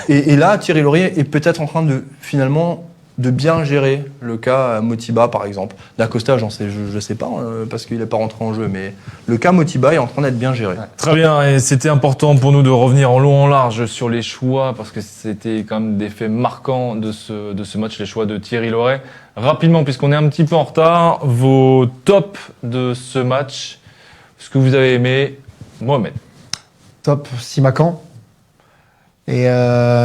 Et là, Thierry Laurier est peut-être en train de, finalement, de bien gérer le cas Motiba, par exemple. D'Acosta, je sais pas, parce qu'il n'est pas rentré en jeu, mais le cas Motiba est en train d'être bien géré. Très bien, et c'était important pour nous de revenir en long en large sur les choix, parce que c'était quand même des faits marquants de ce match, les choix de Thierry Laurier. Rapidement, puisqu'on est un petit peu en retard, vos tops de ce match, ce que vous avez aimé, Mohamed. Top, Simacan. Et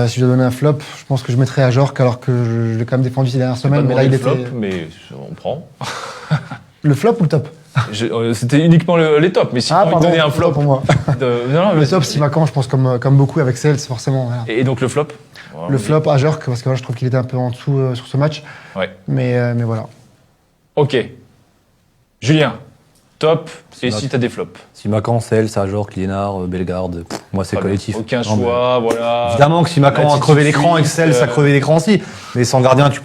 si je dois donner un flop, je pense que je mettrais à Jork, alors que je l'ai quand même défendu ces dernières semaines. Mais là, il était. Flop, mais on prend. Le flop ou le top? C'était uniquement les tops, mais si on pardon, donner un flop pour moi. Non, Le top, Simacan, je pense comme beaucoup avec Cels, forcément. Voilà. Et donc le flop? Le flop à Jork, parce que voilà, je trouve qu'il était un peu en dessous sur ce match. Ouais. Mais voilà. Ok. Julien, top. Et si t'as des flops? Simacan, Cels, Ajorc, Liénard, Bellegarde, moi c'est Très collectif. bien. Aucun Non, mais- choix, voilà. Évidemment que Simacan a L'attitude crevé l'écran et que suisse, Cels a crevé l'écran aussi. Mais sans gardien, tu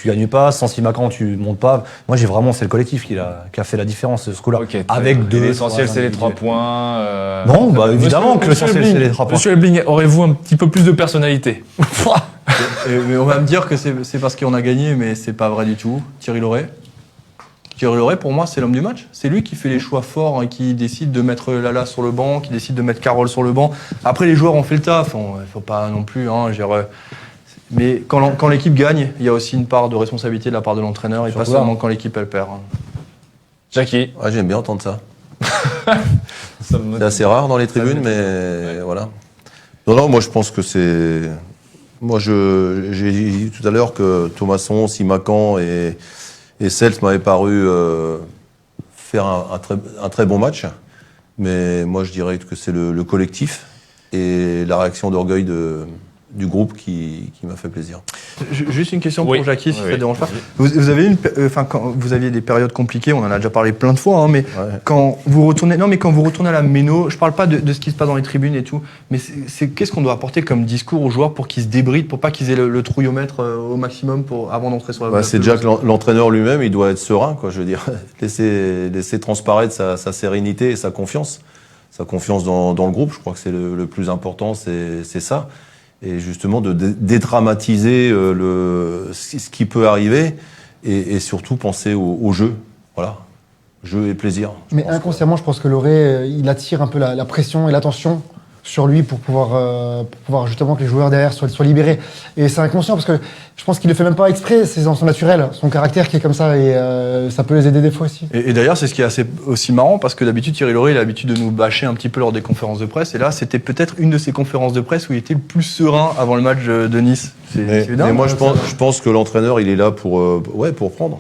gagnes pas. Sans Simacan, tu montes pas. Moi, c'est le collectif qui a fait la différence ce coup-là. Ok, très Avec bien. deux. Et l'essentiel, c'est les 3 individuels. points. Bon, bah, évidemment que Monsieur l'essentiel, c'est Ebling, les 3 points. Monsieur Ebling, aurez-vous un petit peu plus de personnalité? Mais on va me dire que c'est parce qu'on a gagné, mais c'est pas vrai du tout. Thierry Laurier, pour moi, c'est l'homme du match. C'est lui qui fait les choix forts, hein, qui décide de mettre Lala sur le banc, qui décide de mettre Carole sur le banc. Après, les joueurs ont fait le taf. Il faut pas non plus. Hein, mais quand l'équipe gagne, il y a aussi une part de responsabilité de la part de l'entraîneur, et pas seulement quand l'équipe elle perd. Hein. Jackie. Ouais, j'aime bien entendre ça. Ça me C'est assez rare dans les tribunes, mais voilà. Non, moi je pense que c'est. Moi, j'ai dit tout à l'heure que Thomasson, Simacan et Cels m'avaient paru faire un très bon match. Mais moi, je dirais que c'est le collectif et la réaction d'orgueil du groupe qui m'a fait plaisir. Juste une question pour Jackie, si ça ne dérange pas. Oui. Vous avez quand vous aviez des périodes compliquées, on en a déjà parlé plein de fois, hein, mais Ouais. quand vous retournez à la Méno, je parle pas de ce qui se passe dans les tribunes et tout, mais qu'est-ce qu'on doit apporter comme discours aux joueurs pour qu'ils se débrident, pour pas qu'ils aient le trouillomètre au maximum avant d'entrer sur la C'est déjà que l'entraîneur lui-même, il doit être serein, quoi. Je veux dire, laisser transparaître sa sérénité et sa confiance dans le groupe. Je crois que c'est le plus important, c'est ça. Et justement de dédramatiser ce qui peut arriver et surtout penser au jeu. Voilà, jeu et plaisir. Mais inconsciemment, je pense que Laurier, il attire un peu la pression et l'attention sur lui pour pouvoir justement que les joueurs derrière soient libérés. Et c'est inconscient parce que je pense qu'il le fait même pas exprès, c'est dans son naturel, son caractère qui est comme ça, et ça peut les aider des fois aussi. Et d'ailleurs, c'est ce qui est assez aussi marrant, parce que d'habitude, Thierry Laurier, il a l'habitude de nous bâcher un petit peu lors des conférences de presse, et là, c'était peut-être une de ces conférences de presse où il était le plus serein avant le match de Nice. Mais moi, je pense que l'entraîneur, il est là pour prendre.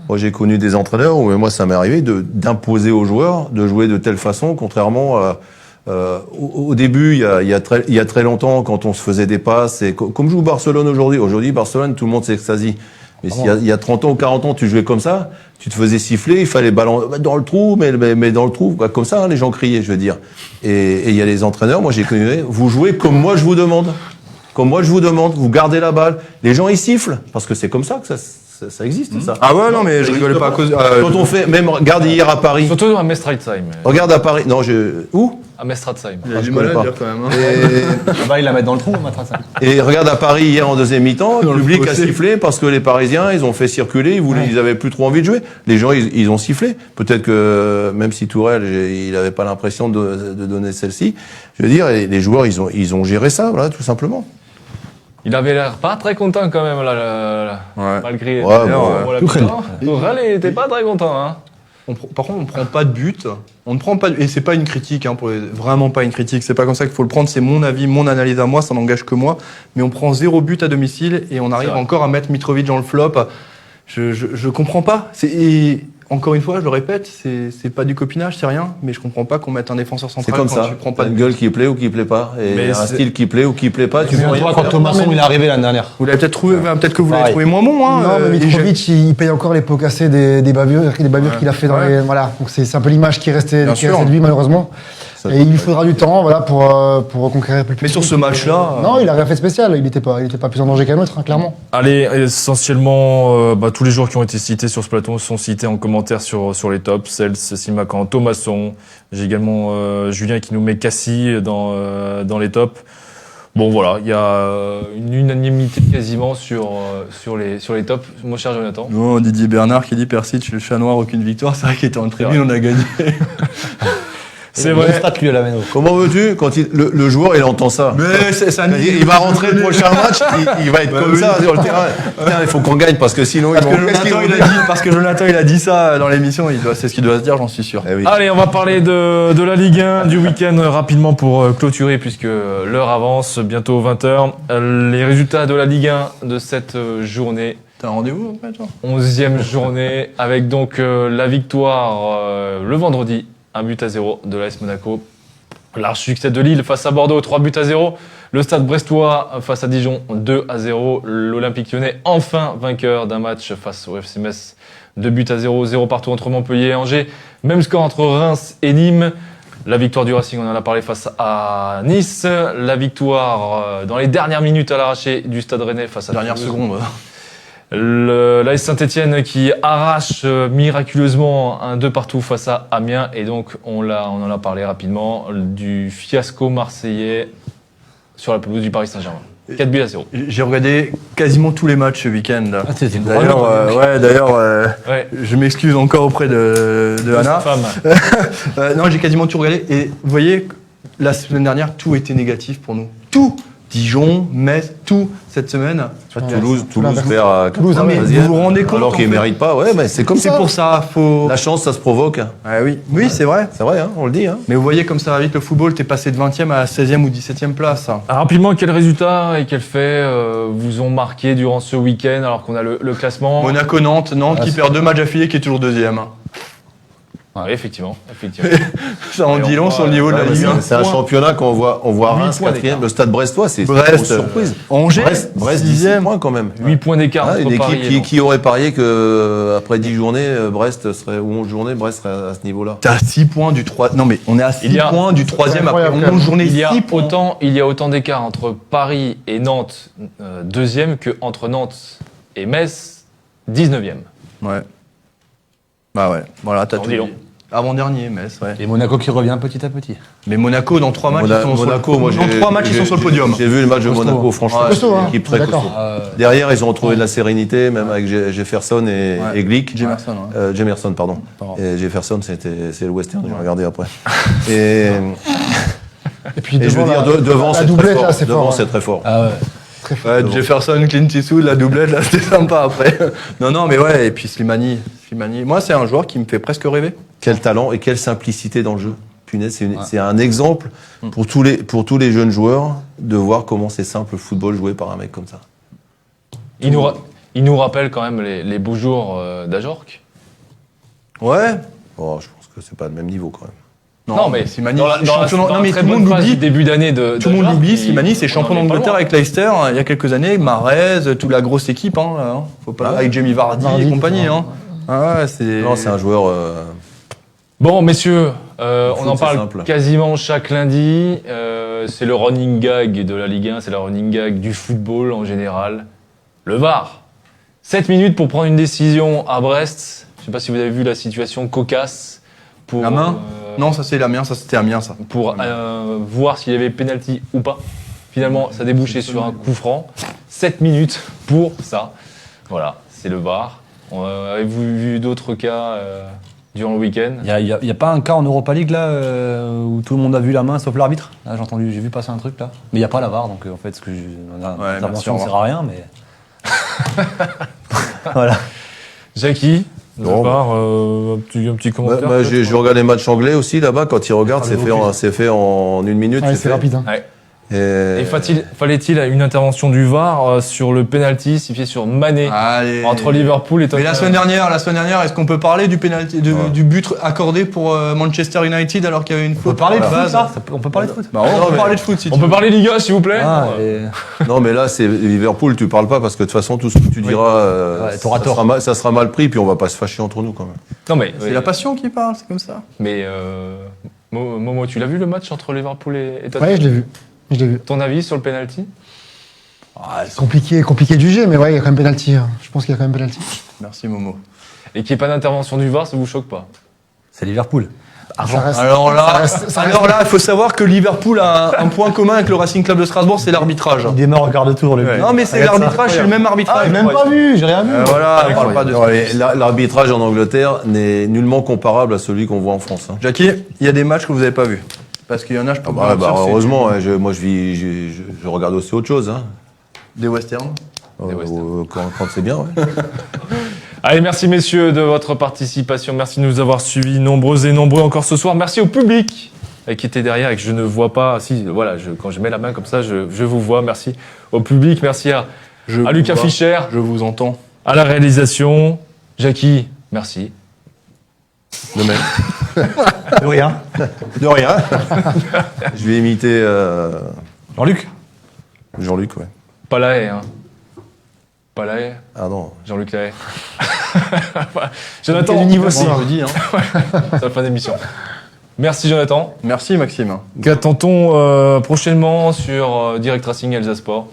Moi, j'ai connu des entraîneurs où moi, ça m'est arrivé d'imposer aux joueurs de jouer de telle façon, contrairement à au début, il y a très longtemps, quand on se faisait des passes, et comme joue Barcelone aujourd'hui. Aujourd'hui, Barcelone, tout le monde s'extasie. Mais il y a 30 ans ou 40 ans, tu jouais comme ça, tu te faisais siffler, il fallait balancer dans le trou, mais dans le trou, quoi, comme ça, hein, les gens criaient, je veux dire. Et il y a les entraîneurs, moi j'ai connu, vous jouez comme moi je vous demande. Comme moi je vous demande, vous gardez la balle. Les gens ils sifflent, parce que c'est comme ça que ça existe, ça. Ah ouais, non, mais je rigolais pas à cause. Quand on fait, même, regarde hier à Paris. Surtout à Mestratzheim. Regarde à Paris. Non, où? À Mestratzheim. Il a je du mal connais à pas. dire quand même. Hein. Bah, il la met dans le trou, Matrassa. Et regarde à Paris hier en deuxième mi-temps, Dans le le public a fossé. sifflé parce que les Parisiens, ils ont fait circuler, ils avaient plus trop envie de jouer. Les gens, ils ont sifflé. Peut-être que même si Tourelle, il n'avait pas l'impression de donner celle-ci, je veux dire, les joueurs, ils ont géré ça, voilà, tout simplement. Il avait l'air pas très content quand même, là, Ouais. malgré Ouais, la Tourelle. victoire. Tourelle, il était pas très content, hein. Par contre, on prend pas de but. On ne prend pas et c'est pas une critique, hein, vraiment pas une critique. C'est pas comme ça qu'il faut le prendre. C'est mon avis, mon analyse à moi. Ça n'engage que moi. Mais on prend 0 but à domicile et on arrive vrai. encore à mettre Mitrovic dans le flop. Je comprends pas. encore une fois, je le répète, c'est pas du copinage, c'est rien, mais je comprends pas qu'on mette un défenseur C'est central comme quand ça. tu prends pas T'as de une but. gueule qui plaît ou qui plaît pas. Et Mais un c'est- style qui plaît ou qui plaît pas. Tu peux rien Souviens-toi quand faire. Thomasson il est arrivé l'année dernière. Vous l'avez peut-être trouvé, peut-être que vous l'avez Pareil. trouvé moins bon, hein. Non, mais et Mitrovic, il paye encore les pots cassés des bavures qu'il a fait dans Ouais. les. Voilà. Donc c'est un peu l'image qui est restée Bien sûr. de lui, malheureusement. Ça, Et il lui faudra du temps, voilà, pour reconquérir plus. Mais sur ce match-là, Non, il a rien fait de spécial. Il était pas plus en danger qu'un autre, hein, clairement. Allez, essentiellement, tous les joueurs qui ont été cités sur ce plateau sont cités en commentaire sur les tops. Cels, Simakan, Thomasson. J'ai également Julien qui nous met Cassie dans les tops. Bon voilà, il y a une unanimité quasiment sur les tops. Mon cher Jonathan. non, Didier Bernard qui dit Persic, le chat noir, aucune victoire. C'est vrai qu'il était en tribune, on a gagné. C'est Le vrai. stat lui à la Méno. Comment veux-tu quand le joueur il entend ça? Mais c'est un Il va rentrer le prochain match, il va être Bah comme oui. ça sur le terrain. Putain, il faut qu'on gagne parce que sinon Parce ils que, vont. Qu'est-ce qu'ils Jonathan, vont il a dit, parce que Jonathan il a dit ça dans l'émission, c'est ce qu'il doit se dire, j'en suis sûr. Eh oui. Allez, on va parler de la Ligue 1 du week-end rapidement pour clôturer puisque l'heure avance, bientôt 20h. Les résultats de la Ligue 1 de cette journée, T'as un rendez-vous après, toi 11e journée, avec donc la victoire le vendredi, 1-0 de l'AS Monaco. Large succès de Lille face à Bordeaux, 3-0. Le Stade Brestois face à Dijon, 2-0. L'Olympique Lyonnais, enfin vainqueur d'un match face au FC Metz, 2-0, 0 partout entre Montpellier et Angers. Même score entre Reims et Nîmes. La victoire du Racing, on en a parlé face à Nice. La victoire dans les dernières minutes à l'arraché du Stade Rennais face à Dernière Toulouse. seconde. L'AS Saint-Etienne qui arrache miraculeusement un 2 partout face à Amiens. Et donc, on en a parlé rapidement, du fiasco marseillais sur la pelouse du Paris Saint-Germain. 4-0. J'ai regardé quasiment tous les matchs ce week-end. Là. Ah, c'était D'ailleurs, Ouais. je m'excuse encore auprès de Anna. Femme. Non, j'ai quasiment tout regardé. Et vous voyez, la semaine dernière, tout était négatif pour nous. Tout. Dijon, Metz, tout cette semaine. Toulouse l'inverse. perd à Toulouse, mais 93e, vous vous rendez compte, alors en qu'ils fait méritent pas. Ouais, mais c'est comme C'est ça. pour ça, faut. La chance, ça se provoque. Ah oui, oui, c'est vrai. C'est vrai, hein, on le dit. Hein. Mais vous voyez comme ça va vite le football, t'es passé de 20e à 16e ou 17e place. Rapidement, quels résultats et quels faits vous ont marqué durant ce week-end alors qu'on a le classement? Monaco-Nantes, Nantes qui perd 2 matchs affilés, qui est toujours 2e. Oui, effectivement. Ça en Et dit on long voit, sur le niveau de la Ouais, mais Ligue 1. c'est un championnat qu'on voit 8 Reims points 4e. d'écart. Le Stade Brestois, c'est une Brest, grosse surprise. Angers, Brest 17 6e. points quand même. 8 points d'écart Ah, entre une Paris et équipe Nantes. qui aurait parié que après 10 journées, Brest serait, ou 11 journées, Brest serait à ce niveau-là. T'es à 6 points du 3. Non, mais on est à 6 Il y a- points du 3e après incroyable, quand 11 même. journées. Il y a 6 points. autant d'écart entre Paris et Nantes, 2e, que entre Nantes et Metz, 19e. Ouais. Bah ouais, voilà, t'as On tout dit dit. long. Avant-dernier, Metz, ouais. Et Monaco qui revient petit à petit. Mais Monaco, dans 3 matchs, ils sont Monaco, moi, dans 3 matchs, ils sont sur le podium. J'ai vu le match de Costaud. Monaco, franchement, Ouais, c'est costaud, une hein. équipe très D'accord. costaud. Derrière, ils ont retrouvé de la sérénité, même avec Jefferson et Glick. Jemerson, ouais. Jemerson, pardon. Pardon. Et Jefferson, c'est le western, j'ai regardé après. Et Et puis je veux dire, devant, la c'est très doublette, fort. là, c'est Devant, fort. c'est très fort. Ah ouais. Très fort. Ouais, Jefferson, Clint Eastwood, la doublette, là, c'était sympa après. Non, mais ouais, et puis Slimani. Moi, c'est un joueur qui me fait presque rêver. Quel talent et quelle simplicité dans le jeu. Punaise, c'est un exemple pour tous les jeunes joueurs de voir comment c'est simple le football joué par un mec comme ça. Il nous rappelle quand même les beaux jours d'Ajorc. Ouais. Oh, je pense que c'est pas le même niveau quand même. Non, mais Slimani, dans la champion. Non, mais très tout le bonne monde phase du l'oublie. début d'année Tout le monde d'Ajorc, l'oublie, il- Slimani, c'est on champion en est pas d'Angleterre loin. avec Leicester il y a quelques années, Mahrez, toute la grosse équipe, hein. Faut pas, Ouais. avec Jamie Vardy et compagnie, hein. Ah ouais, c'est. Non, c'est un joueur. Bon, messieurs, Le on foot, en c'est parle simple. quasiment chaque lundi. C'est le running gag de la Ligue 1, c'est le running gag du football en général. Le VAR. 7 minutes pour prendre une décision à Brest. Je ne sais pas si vous avez vu la situation cocasse. Pour, La main Non, ça c'est Amiens, ça c'était Amiens, ça. pour voir s'il y avait penalty ou pas. Finalement, ça débouchait sur un coup franc. 7 minutes pour ça. Voilà, c'est le VAR. Avez-vous vu d'autres cas durant le week-end? Il y a pas un cas en Europa League là où tout le monde a vu la main sauf l'arbitre. Là, j'ai vu passer un truc là. Mais il y a pas la VAR donc en fait l'intervention ne merci, sert à rien mais voilà. Jackie, de Non, ta part, un petit commentaire Je regarde les matchs anglais aussi là-bas. Quand ils regardent, c'est fait en 1 minute. Ouais, c'est c'est fait. rapide. Hein. Ouais. Et fallait-il une intervention du VAR sur le penalty sifflé sur Mané Allez. entre Liverpool et Mais Tottenham? la semaine dernière, est-ce qu'on peut parler du penalty, du but accordé pour Manchester United alors qu'il y avait une On peut faute parler de à la foot, base ça On peut parler de foot Bah, on peut parler de foot si tu On peut veux. parler Liga, s'il vous plaît? Non, mais là, c'est Liverpool, tu parles pas parce que de toute façon, tout ce que tu diras, Ouais, t'auras tort. ça sera mal pris, puis on va pas se fâcher entre nous quand même. Non, mais C'est la passion qui parle, c'est comme ça. Mais Momo, tu l'as vu le match entre Liverpool et Tottenham? Ouais, je l'ai vu. Je l'ai vu. Ton avis sur le penalty? Compliqué de juger, mais ouais, il y a quand même penalty. Je pense qu'il y a quand même penalty. Merci Momo. Et qu'il n'y ait pas d'intervention du VAR, ça vous choque pas? C'est Liverpool. Ça reste- Alors là, ça reste- il faut savoir que Liverpool a un point commun avec le Racing Club de Strasbourg, c'est l'arbitrage. Il démarre au quart de tour, le Non mais c'est l'arbitrage, c'est le même arbitrage. Même pas vu, j'ai rien vu. Voilà, on parle pas de Non, mais l'arbitrage en Angleterre n'est nullement comparable à celui qu'on voit en France. Hein. Jackie, il y a des matchs que vous n'avez pas vus. Parce qu'il y en a, je peux vous Bah, dire, c'est heureusement, hein, moi je regarde aussi autre chose. Hein. des westerns. Quand c'est bien, ouais. Allez, merci messieurs de votre participation. Merci de nous avoir suivis nombreux et nombreux encore ce soir. Merci au public qui était derrière et que je ne vois pas. Si, voilà, quand je mets la main comme ça, je vous vois. Merci au public. Merci à Lucas Fischer, Je vous entends. à la réalisation. Jackie, merci. De même. De rien. De rien. Je vais imiter Jean-Luc Jean-Luc, ouais. Pas la haie, hein. Pas la haie, Ah non. Jean-Luc Lahaye. Jonathan, du niveau merci. aussi. Je vous dis, hein. C'est la fin d'émission. Merci Jonathan. Merci Maxime. Qu'attend-on prochainement sur Direct Racing Alsace Sport?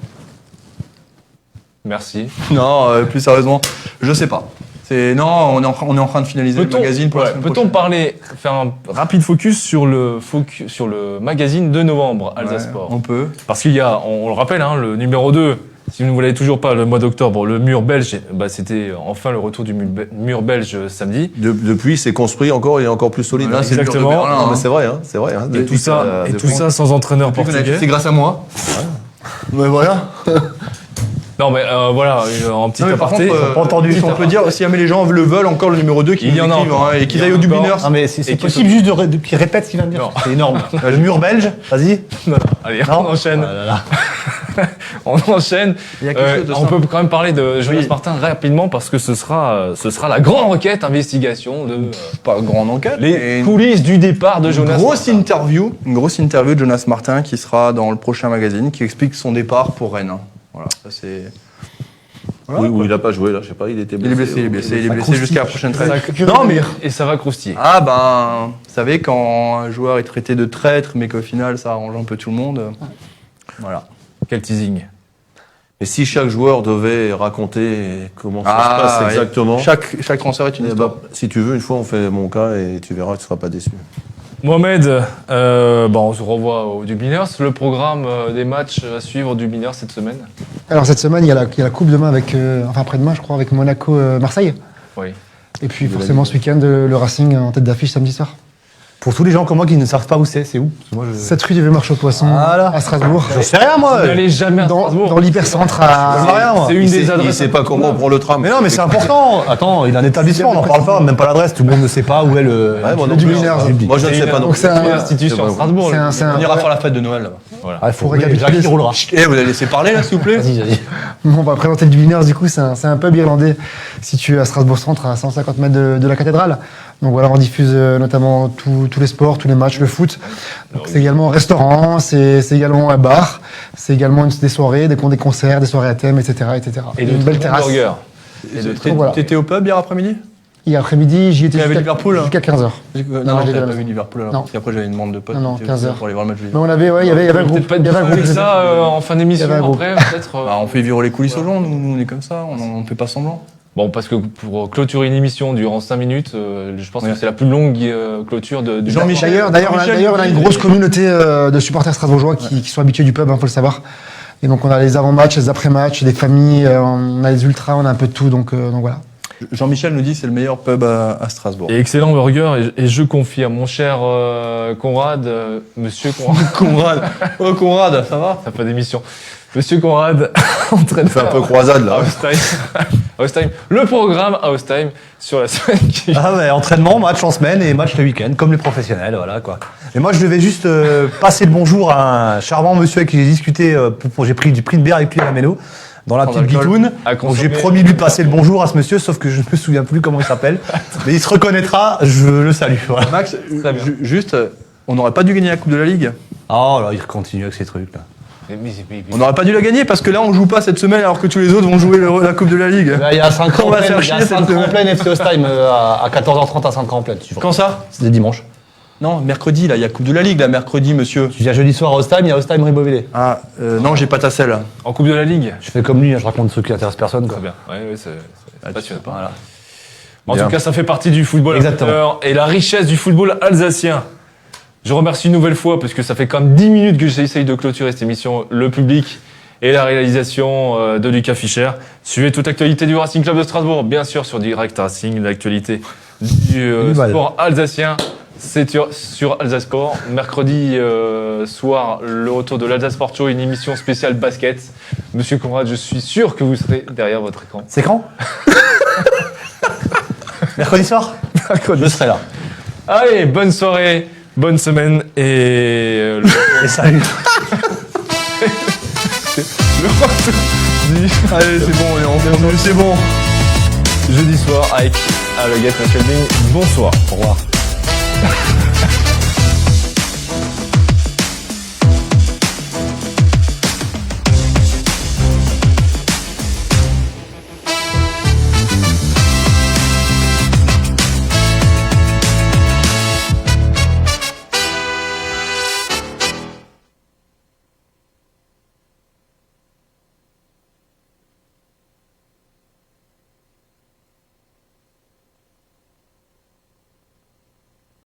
Merci. Non, plus sérieusement, je sais pas. Non, on est en train de finaliser le magazine pour la semaine Peut-on prochaine. faire un rapide focus sur le magazine de novembre Alsace Ouais, Sport? on peut. Parce qu'il y a, on le rappelle, hein, le numéro 2, si vous ne l'avez toujours pas, le mois d'octobre, le mur belge, c'était enfin le retour du mur belge samedi. Depuis, c'est construit encore et encore plus solide. Là, hein. c'est le mur de Exactement. Berlin, Non, mais hein. c'est vrai, hein, c'est vrai. Hein. Et tout ça sans entraîneur portugais. C'est grâce à moi. Mais voilà. Non mais voilà, en petit Non, mais par aparté. contre, pas entendu. si on peut dire, si jamais les gens le veulent, encore le numéro 2 qui Il y en a écrivent, encore. hein, et qu'ils Il y aillent en au a encore. Dubliners. Non, mais c'est Et possible juste qu'il répète ce qu'il vient de dire. Non. C'est énorme. Le mur belge, vas-y. Allez, Non. on enchaîne. Ah là là. On enchaîne. Il y a quelque chose de On simple. peut quand même parler de Jonas Oui. Martin rapidement parce que ce sera la grande enquête investigation de Pas grande enquête. mais les une coulisses du départ de Jonas grosse Martin. une grosse interview de Jonas Martin qui sera dans le prochain magazine, qui explique son départ pour Rennes. Voilà, ça c'est. Voilà, Oui, il a pas joué là, je sais pas, il était blessé. Il est blessé jusqu'à la prochaine trêve. Non mais et ça va croustiller. Ah ben, vous savez, quand un joueur est traité de traître, mais qu'au final ça arrange un peu tout le monde. Voilà. Quel teasing. Et si chaque joueur devait raconter comment ça se passe ouais. exactement, Chaque transfert est une eh histoire. ben, si tu veux, une fois on fait mon cas et tu verras, tu seras pas déçu. Mohamed, on se revoit au Dubliners. Le programme des matchs à suivre au Dubliners cette semaine. Alors cette semaine, il y a la coupe demain avec, enfin après-demain, je crois, avec Monaco-Marseille. Oui. Et puis forcément ce week-end, le Racing en tête d'affiche samedi soir. Pour tous les gens comme moi qui ne savent pas où c'est où? Parce que moi, 7 rue du Vieux-Marché aux Poissons, Voilà. à Strasbourg. Je sais rien, moi. Vous n'allez jamais à Dans Strasbourg. l'hypercentre Je sais rien, moi. C'est une il des sait, adresses. il sait pas comment on prend le tram. Mais non, mais c'est important. Attends, il a un établissement, on n'en parle pas, même pas l'adresse. Tout le monde ne sait pas où est le. Ouais, moi le non plus. Dubliners. Moi je ne sais pas non Donc plus. c'est Une un, institution à C'est Strasbourg. c'est un, c'est un- On ira faire la fête de Noël là-bas. Ah, il faut Pour récapituler, Jacques qui roulera. Vous allez laisser parler là, s'il vous plaît. Vas-y. on va présenter le Dubliners, du coup, c'est un pub irlandais situé à Strasbourg-Centre, à 150 mètres de la cathédrale. Donc voilà, on diffuse notamment tous les sports, tous les matchs, le foot. Donc c'est également un restaurant, c'est également un bar, c'est également des soirées, des concerts, des soirées à thème, etc. etc. Et de une belle très bons terrasse. burgers. Voilà. T'étais au pub hier après-midi? Hier après-midi, j'y étais Il y avait jusqu'à Liverpool, hein. jusqu'à 15h. Non, j'ai j'avais pas pas vu. vu Liverpool alors. Non. Parce qu'après j'avais une bande de potes. Non, qui étaient 15 heures. pour aller voir le match de Mais on avait, ouais, il y avait un groupe. Peut-être pas Il y avait un avec groupe. ça en fin d'émission Il y avait un groupe. après peut-être. Bah, on fait vivre les coulisses aux gens, nous on est comme ça, on ne fait pas semblant. Bon, parce que pour clôturer une émission durant 5 minutes, je pense Ouais. que c'est la plus longue clôture de Jean-Michel. D'ailleurs, on a une grosse communauté de supporters strasbourgeois qui sont habitués du pub, faut le savoir. Et donc, on a les avant-matchs, les après-matchs, des familles, on a les ultras, on a un peu de tout, donc voilà. Jean-Michel nous dit c'est le meilleur pub à Strasbourg. Et excellent burger, et je confirme, mon cher Conrad, monsieur Conrad, Conrad, oh Conrad, ça va? ça fait d'émission. Monsieur Conrad, entraîneur. fait un peu croisade là. House Time. Le programme House Time sur la semaine qui Ah ouais, entraînement, match en semaine et match le week-end, comme les professionnels, voilà quoi. Et moi, je devais juste passer le bonjour à un charmant monsieur avec qui j'ai discuté. J'ai pris une bière avec lui à la méno, dans la petite guitoune. À Donc j'ai consommer. promis de lui passer le bonjour à ce monsieur, sauf que je ne me souviens plus comment il s'appelle. Mais il se reconnaîtra, je le salue. Voilà. Max, Très bien. juste, on n'aurait pas dû gagner la Coupe de la Ligue. Oh là, il continue avec ces trucs là. On n'aurait pas dû la gagner parce que là, on joue pas cette semaine alors que tous les autres vont jouer la Coupe de la Ligue. Il y a 5 On va faire chier cette semaine. pleine FC Ostheim à 14h30 à Saint-Cran-en-Plaine. Quand ça? C'était dimanche. Non, mercredi, là, il y a Coupe de la Ligue, là, mercredi, monsieur. Tu viens jeudi soir à Ostheim, il y a Ostheim Ribovillé. Ah, non, j'ai pas ta selle. en Coupe de la Ligue. Je fais comme lui, hein, je raconte des trucs qui intéressent personne. Quoi. Très bien. Ouais, c'est passionnant. Voilà. En Bien. tout cas, ça fait partie du football Exactement. amateur et la richesse du football alsacien. Je remercie une nouvelle fois, parce que ça fait quand même 10 minutes que j'essaye de clôturer cette émission, le public et la réalisation de Lucas Fischer. Suivez toute l'actualité du Racing Club de Strasbourg, bien sûr sur Direct Racing, l'actualité du sport alsacien. C'est sur Alsace Sport. Mercredi soir, le retour de l'Alsace Sport Show, une émission spéciale basket. Monsieur Conrad, je suis sûr que vous serez derrière votre écran. C'est quand Mercredi soir Je serai là. Allez, bonne soirée, bonne semaine et Et salut. le retour du Allez, c'est bon, on est en c'est bon. jeudi soir avec le Get Building. Bonsoir. Au revoir.